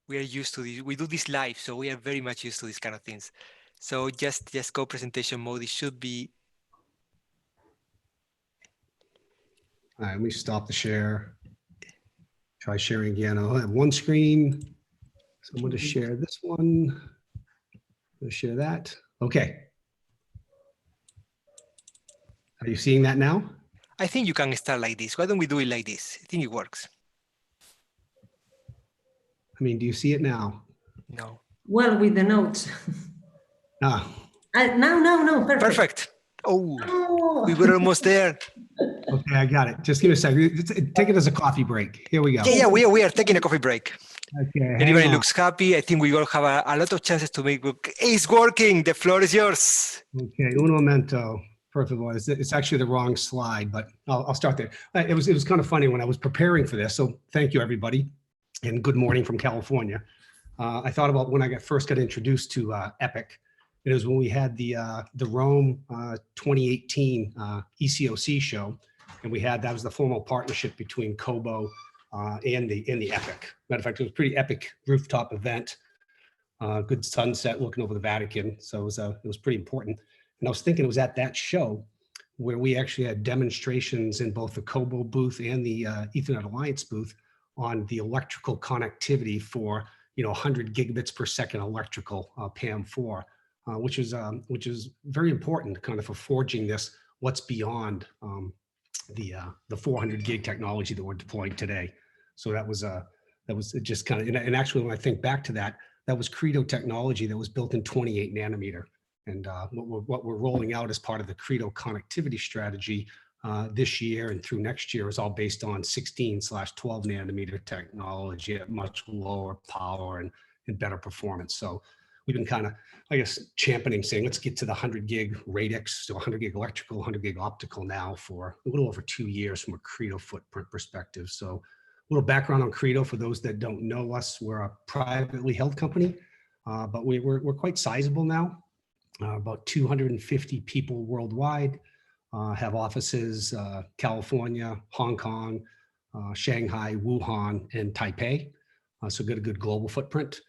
We are used to this. We do this live, so we are very much used to these kind of things. So just go presentation mode. It should be. All right, let me stop the share. Try sharing again. I'll have one screen. So I'm going to share this one. I'm going to share that. Okay. Are you seeing that now? I think you can start like this. Why don't we do it like this? I think it works. I mean, do you see it now? No. Well, with the notes. Ah. No, perfect. Perfect. Oh, Oh. we were almost there. Okay, I got it. Just give me a second. Take it as a coffee break. Here we go. Yeah, we are taking a coffee break. Okay, Everybody looks happy. I think we all have a lot of chances to make book. It's working. The floor is yours. Okay, un momento. Perfect. Well, it's actually the wrong slide, but I'll start there. It was kind of funny when I was preparing for this. So thank you, everybody, and good morning from California. I thought about when I first got introduced to EPIC. It was when we had the Rome 2018 ECOC show, and that was the formal partnership between COBO and the EPIC. Matter of fact, it was a pretty epic rooftop event. Good sunset looking over the Vatican, so it was pretty important. And I was thinking it was at that show where we actually had demonstrations in both the COBO booth and the Ethernet Alliance booth on the electrical connectivity for 100 gigabits per second electrical PAM4. Which is very important kind of for forging this what's beyond the 400 gig technology that we're deploying today. So that was just kind of, and actually when I think back to that was Credo technology that was built in 28 nanometer. And what we're rolling out as part of the Credo connectivity strategy this year and through next year is all based on 16/12 nanometer technology at much lower power and better performance. So we've been kind of, I guess, championing, saying, let's get to the 100 gig radix, so 100 gig electrical, 100 gig optical now for a little over 2 years from a Credo footprint perspective. So a little background on Credo for those that don't know us. We're a privately held company, but we're quite sizable now, about 250 people worldwide, have offices, California, Hong Kong, Shanghai, Wuhan, and Taipei. So got a good global footprint.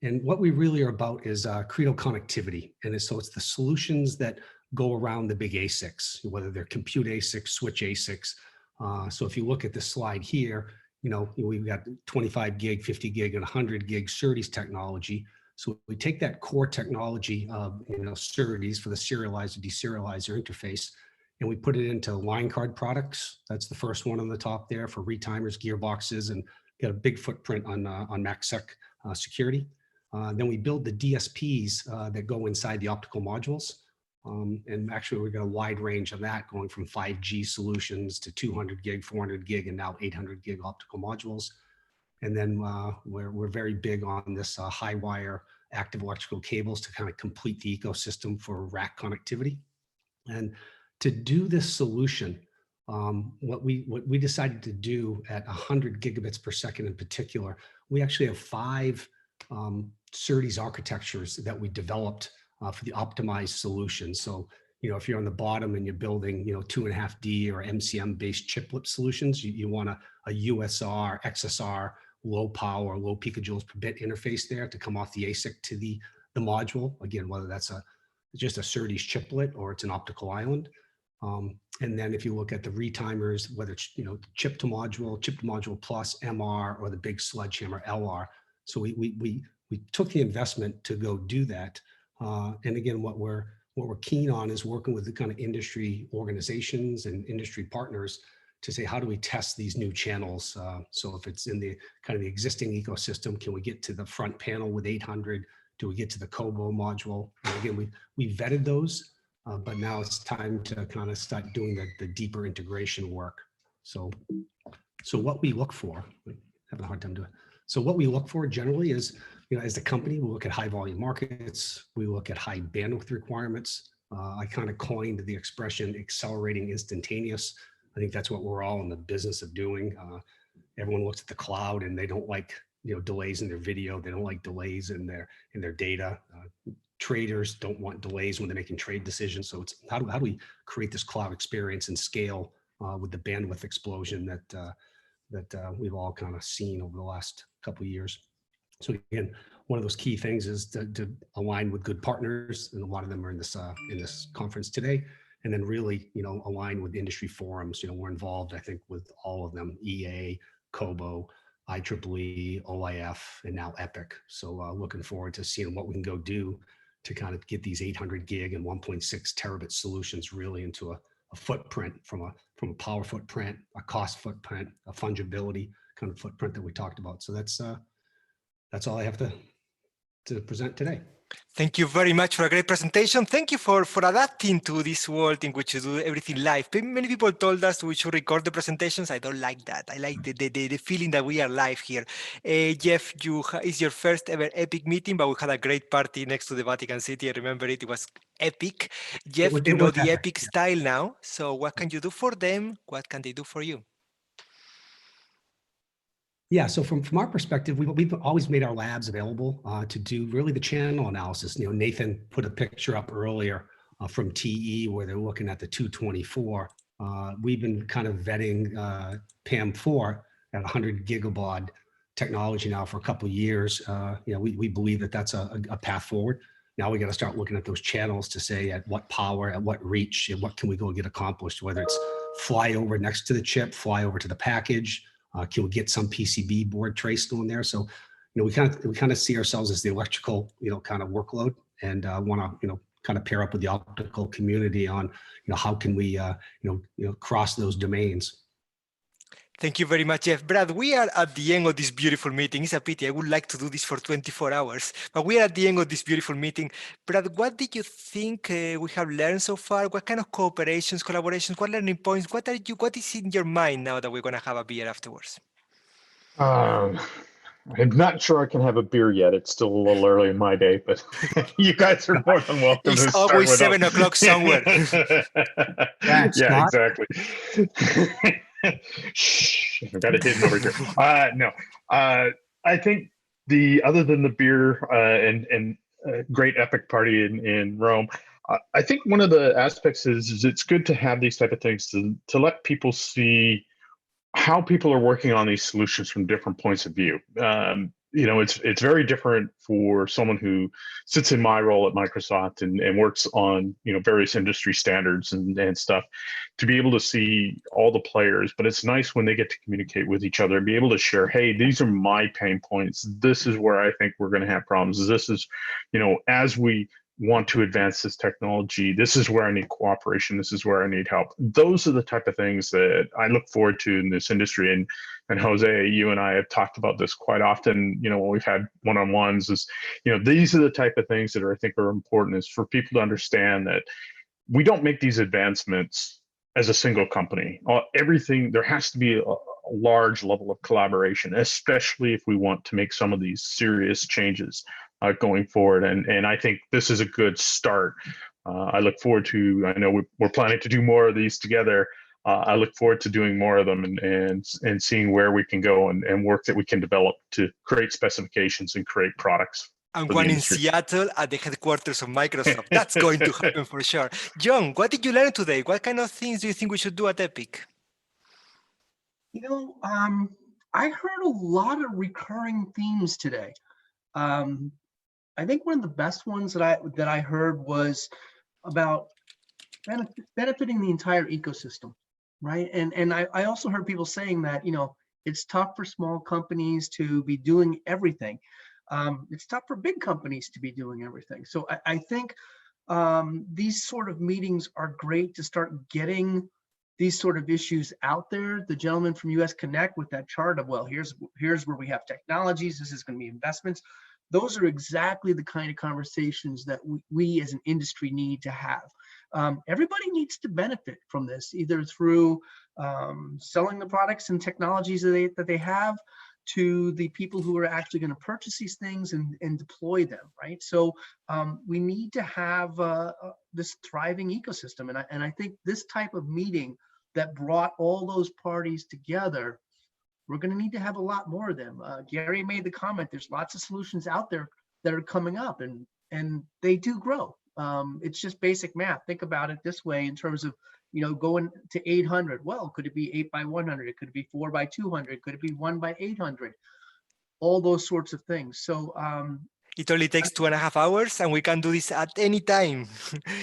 And what we really are about is Credo connectivity. And so it's the solutions that go around the big ASICs, whether they're compute ASICs, switch ASICs. So if you look at the slide here, we've got 25 gig, 50 gig, and 100 gig SerDes technology. So we take that core technology of SerDes for the serializer, deserializer interface, and we put it into line card products. That's the first one on the top there for retimers, gearboxes, and got a big footprint on MACsec security. Then we build the DSPs that go inside the optical modules. And actually we've got a wide range of that, going from 5G solutions to 200 gig, 400 gig, and now 800 gig optical modules. And then we're very big on this high wire active electrical cables to kind of complete the ecosystem for rack connectivity. And to do this solution, what we decided to do at 100 gigabits per second in particular, we actually have 5 SerDes architectures that we developed for the optimized solution. So, if you're on the bottom and you're building, 2.5D or MCM based chiplet solutions, you want a USR, XSR, low power, low picojoules per bit interface there to come off the ASIC to the module. Again, whether that's just a SerDes chiplet or it's an optical island. And then if you look at the retimers, whether it's, chip to module plus MR, or the big sledgehammer LR. So we took the investment to go do that. And again, what we're keen on is working with the kind of industry organizations and industry partners to say, how do we test these new channels? So if it's in the kind of the existing ecosystem, can we get to the front panel with 800? Do we get to the COBO module? And again, we vetted those, but now it's time to kind of start doing the deeper integration work. So what we look for, I'm having a hard time doing it. So what we look for generally is, as a company, we look at high volume markets, we look at high bandwidth requirements. I kind of coined the expression accelerating instantaneous. I think that's what we're all in the business of doing. Everyone looks at the cloud and they don't like, delays in their video. They don't like delays in their data. Traders don't want delays when they're making trade decisions. So it's how do we create this cloud experience and scale with the bandwidth explosion that we've all kind of seen over the last couple of years. So again, one of those key things is to align with good partners, and a lot of them are in this conference today. And then really, align with industry forums. We're involved, I think, with all of them: EA, COBO, IEEE, OIF, and now EPIC. So looking forward to seeing what we can go do to kind of get these 800 gig and 1.6 terabit solutions really into a footprint from a power footprint, a cost footprint, a fungibility kind of footprint that we talked about. So that's all I have to present today. Thank you very much for a great presentation. Thank you for adapting to this world in which you do everything live. Many people told us we should record the presentations. I don't like that. I like the feeling that we are live here. Jeff, it's your first ever EPIC meeting, but we had a great party next to the Vatican City. I remember it was epic. Jeff, you know the EPIC style now. So what can you do for them? What can they do for you? Yeah, so from our perspective, we've always made our labs available to do really the channel analysis. You know, Nathan put a picture up earlier from TE where they're looking at the 224. We've been kind of vetting PAM4 at 100 gigabaud technology now for a couple of years. You know, we believe that that's a path forward. Now we got to start looking at those channels to say at what power, at what reach, and what can we go get accomplished, whether it's fly over next to the chip, fly over to the package. Can we get some PCB board traced on there? So, you know, we kind of see ourselves as the electrical, you know, kind of workload, and want to, you know, kind of pair up with the optical community on, you know, how can we, you know, cross those domains. Thank you very much, Jeff. Brad, we are at the end of this beautiful meeting. It's a pity. I would like to do this for 24 hours, but we are at the end of this beautiful meeting. Brad, what did you think we have learned so far? What kind of cooperations, collaborations, what learning points, what is in your mind now that we're going to have a beer afterwards? I'm not sure I can have a beer yet. It's still a little early in my day, but you guys are more than welcome to start with. It's always 7 o'clock somewhere. Yeah, exactly. Shh, I got it hidden over here. No, I think other than the beer and great epic party in Rome, I think one of the aspects is it's good to have these type of things to let people see how people are working on these solutions from different points of view. You know, it's very different for someone who sits in my role at Microsoft and works on, you know, various industry standards and stuff, to be able to see all the players. But it's nice when they get to communicate with each other and be able to share, hey, these are my pain points. This is where I think we're going to have problems. This is, you know, as we want to advance this technology, this is where I need cooperation, this is where I need help. Those are the type of things that I look forward to in this industry. And Jose, you and I have talked about this quite often, you know, when we've had one-on-ones, is, you know, these are the type of things that I think are important, is for people to understand that we don't make these advancements as a single company. Everything, there has to be a large level of collaboration, especially if we want to make some of these serious changes going forward. And I think this is a good start. I look forward to, I know we're planning to do more of these together. I look forward to doing more of them and seeing where we can go and work that we can develop to create specifications and create products. And one in Seattle at the headquarters of Microsoft. That's going to happen for sure. John, what did you learn today? What kind of things do you think we should do at EPIC? You know, I heard a lot of recurring themes today. I think one of the best ones that I heard was about benefiting the entire ecosystem, right? And I also heard people saying that, you know, it's tough for small companies to be doing everything. It's tough for big companies to be doing everything. So I think these sort of meetings are great to start getting these sort of issues out there. The gentleman from US Connect with that chart of, well, here's where we have technologies, this is going to be investments. Those are exactly the kind of conversations that we as an industry need to have. Everybody needs to benefit from this, either through selling the products and technologies that they have, to the people who are actually going to purchase these things and deploy them, right? So we need to have this thriving ecosystem. And I think this type of meeting that brought all those parties together, we're going to need to have a lot more of them. Gary made the comment, there's lots of solutions out there that are coming up, and they do grow. It's just basic math. Think about it this way in terms of, you know, going to 800. Well, could it be 8 by 100? Could it be 4 by 200? Could it be 1 by 800? All those sorts of things. So it only takes 2.5 hours, and we can do this at any time.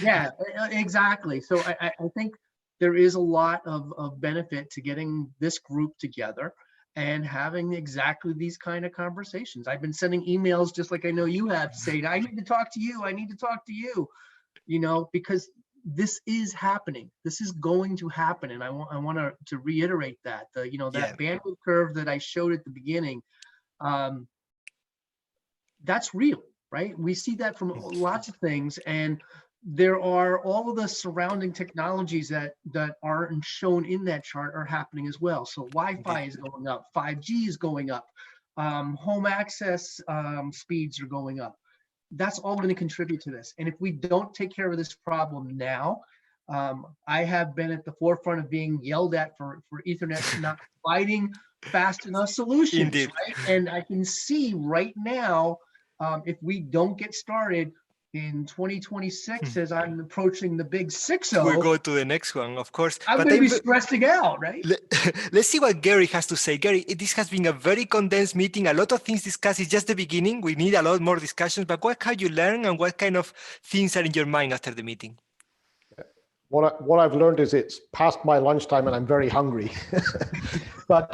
Yeah, exactly. So I think there is a lot of benefit to getting this group together and having exactly these kind of conversations. I've been sending emails, just like I know you have, saying, I need to talk to you, I need to talk to you, you know, because this is happening. This is going to happen. And I want to reiterate that, you know, that bandwidth curve that I showed at the beginning, that's real, right? We see that from lots of things, and there are all of the surrounding technologies that aren't shown in that chart are happening as well. So Wi-Fi is going up, 5G is going up, home access speeds are going up. That's all going to contribute to this. And if we don't take care of this problem now, I have been at the forefront of being yelled at for Ethernet not providing fast enough solutions, right? And I can see right now, if we don't get started in 2026, as I'm approaching the big 6-0, we'll go to the next one, of course. I'm going to be stressing out, right? Let's see what Gary has to say. Gary, this has been a very condensed meeting. A lot of things discussed. It's just the beginning. We need a lot more discussions. But what have you learned, and what kind of things are in your mind after the meeting? What I've learned is it's past my lunchtime and I'm very hungry. But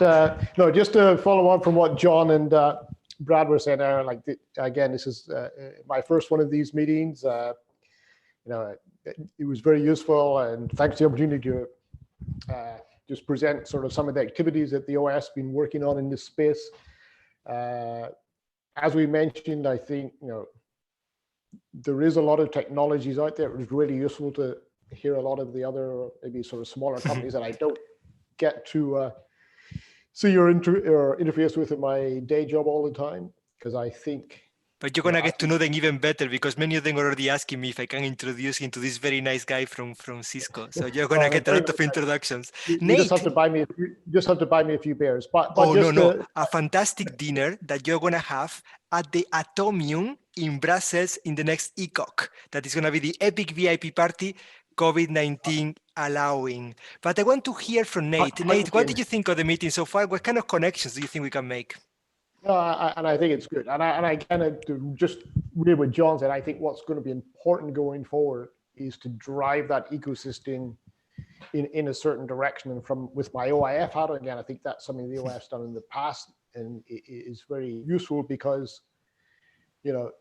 no, just to follow on from what John and Brad were saying, again, this is my first one of these meetings. You know, it was very useful, and thanks to the opportunity to just present sort of some of the activities that the OS been working on in this space. As we mentioned, I think, you know, there is a lot of technologies out there. It was really useful to hear a lot of the other maybe sort of smaller companies that I don't get to see or interface with in my day job all the time, because I think. But you're gonna get to know them even better, because many of them are already asking me if I can introduce him to this very nice guy from Cisco. So you're gonna get a lot of introductions. You Nate, just have to buy me a few beers. But no, a fantastic dinner that you're gonna have at the Atomium in Brussels in the next ECOC. That is gonna be the epic VIP party, COVID-19 allowing. But I want to hear from Nate. Nate, what did you think of the meeting so far? What kind of connections do you think we can make? And I think it's good. And I kind of just read what John said. I think what's going to be important going forward is to drive that ecosystem in a certain direction. And with my OIF hat again, I think that's something the OIF's done in the past, and it is very useful because, you know,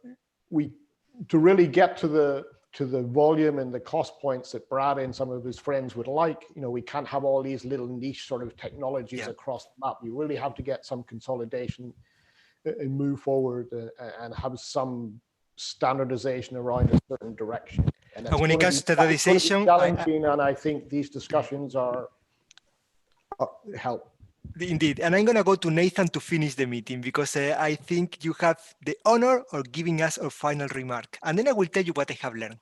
to really get to the volume and the cost points that Brad and some of his friends would like, you know, we can't have all these little niche sort of technologies across the map. You really have to get some consolidation and move forward and have some standardization around a certain direction. And when it comes to standardization, challenging, and I think these discussions are help. Indeed, and I'm going to go to Nathan to finish the meeting, because I think you have the honor of giving us our final remark, and then I will tell you what I have learned.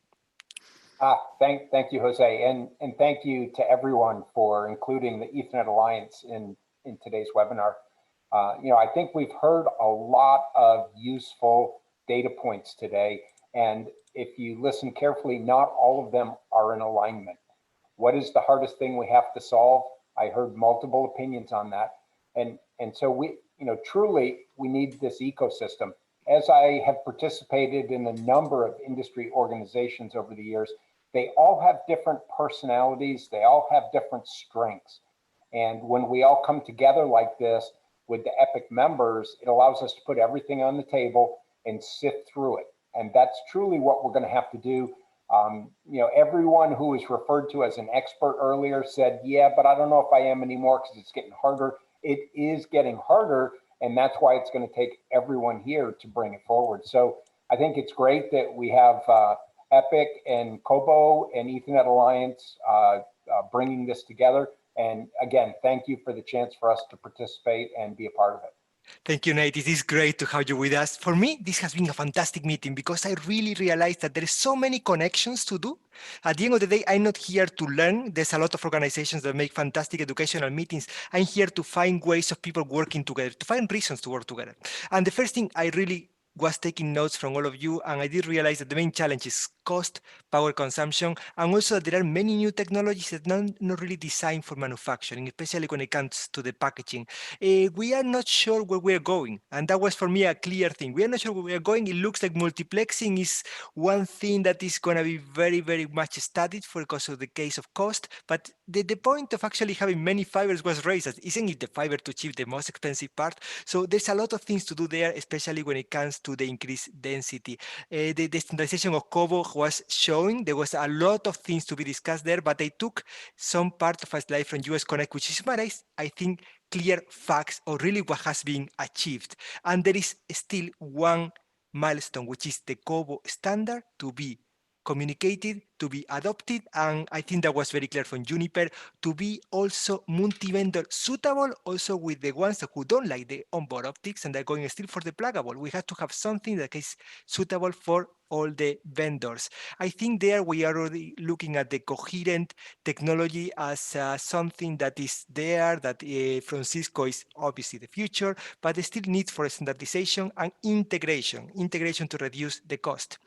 Thank you, Jose, and thank you to everyone for including the Ethernet Alliance in today's webinar. You know, I think we've heard a lot of useful data points today, and if you listen carefully, not all of them are in alignment. What is the hardest thing we have to solve? I heard multiple opinions on that. And so we, you know, truly, we need this ecosystem. As I have participated in a number of industry organizations over the years, they all have different personalities. They all have different strengths. And when we all come together like this with the EPIC members, it allows us to put everything on the table and sift through it. And that's truly what we're going to have to do. You know, everyone who was referred to as an expert earlier said, yeah, but I don't know if I am anymore because it's getting harder. It is getting harder, and that's why it's going to take everyone here to bring it forward. So I think it's great that we have EPIC and COBO and Ethernet Alliance bringing this together. And again, thank you for the chance for us to participate and be a part of it. Thank you, Nate. It is great to have you with us. For me, this has been a fantastic meeting because I really realized that there is so many connections to do. At the end of the day, I'm not here to learn. There's a lot of organizations that make fantastic educational meetings. I'm here to find ways of people working together, to find reasons to work together. And the first thing I really was taking notes from all of you, and I did realize that the main challenge is cost, power consumption, and also that there are many new technologies that are not really designed for manufacturing, especially when it comes to the packaging. We are not sure where we're going, and that was for me a clear thing. We are not sure where we're going. It looks like multiplexing is one thing that is going to be very, very much studied because of the case of cost, but the point of actually having many fibers was raised. Isn't it the fiber to chip the most expensive part? So there's a lot of things to do there, especially when it comes to the increased density. The standardization of COBO was showing there was a lot of things to be discussed there, but I took some part of a slide from US Conec, which is I think clear facts or really what has been achieved. And there is still one milestone, which is the COBO standard, to be communicated, to be adopted, and I think that was very clear from Juniper, to be also multi-vendor suitable, also with the ones who don't like the onboard optics and they're going still for the pluggable. We have to have something that is suitable for all the vendors. I think there we are already looking at the coherent technology as something that is there, that from Cisco is obviously the future, but it still needs for standardization and integration to reduce the cost.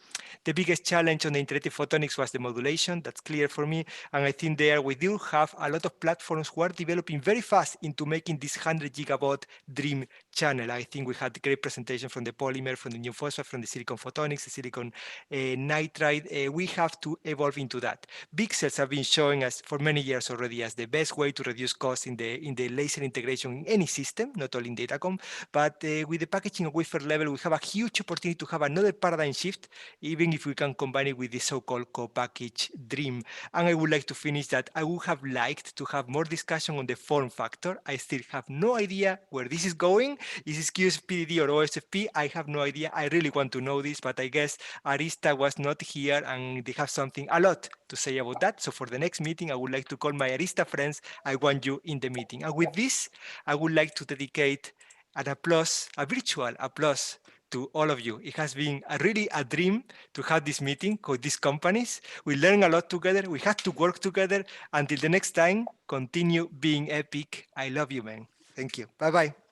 The biggest challenge on the integrated photonics was the modulation. That's clear for me. And I think there we do have a lot of platforms who are developing very fast into making this 100 gigabaud dream channel. I think we had a great presentation from the polymer, from the new phosphate, from the silicon photonics, the silicon nitride. We have to evolve into that. VCSELs have been showing us for many years already as the best way to reduce costs in the laser integration in any system, not only in datacom, but with the packaging at wafer level, we have a huge opportunity to have another paradigm shift, even if we can combine it with the so-called co-package dream. And I would like to finish that I would have liked to have more discussion on the form factor. I still have no idea where this is going. Is it QSPDD or OSFP? I have no idea. I really want to know this, but I guess Arista was not here and they have a lot to say about that. So for the next meeting, I would like to call my Arista friends. I want you in the meeting. And with this, I would like to dedicate an applause, a virtual applause, to all of you. It has been really a dream to have this meeting with these companies. We learn a lot together. We have to work together. Until the next time, continue being epic. I love you, man. Thank you. Bye-bye.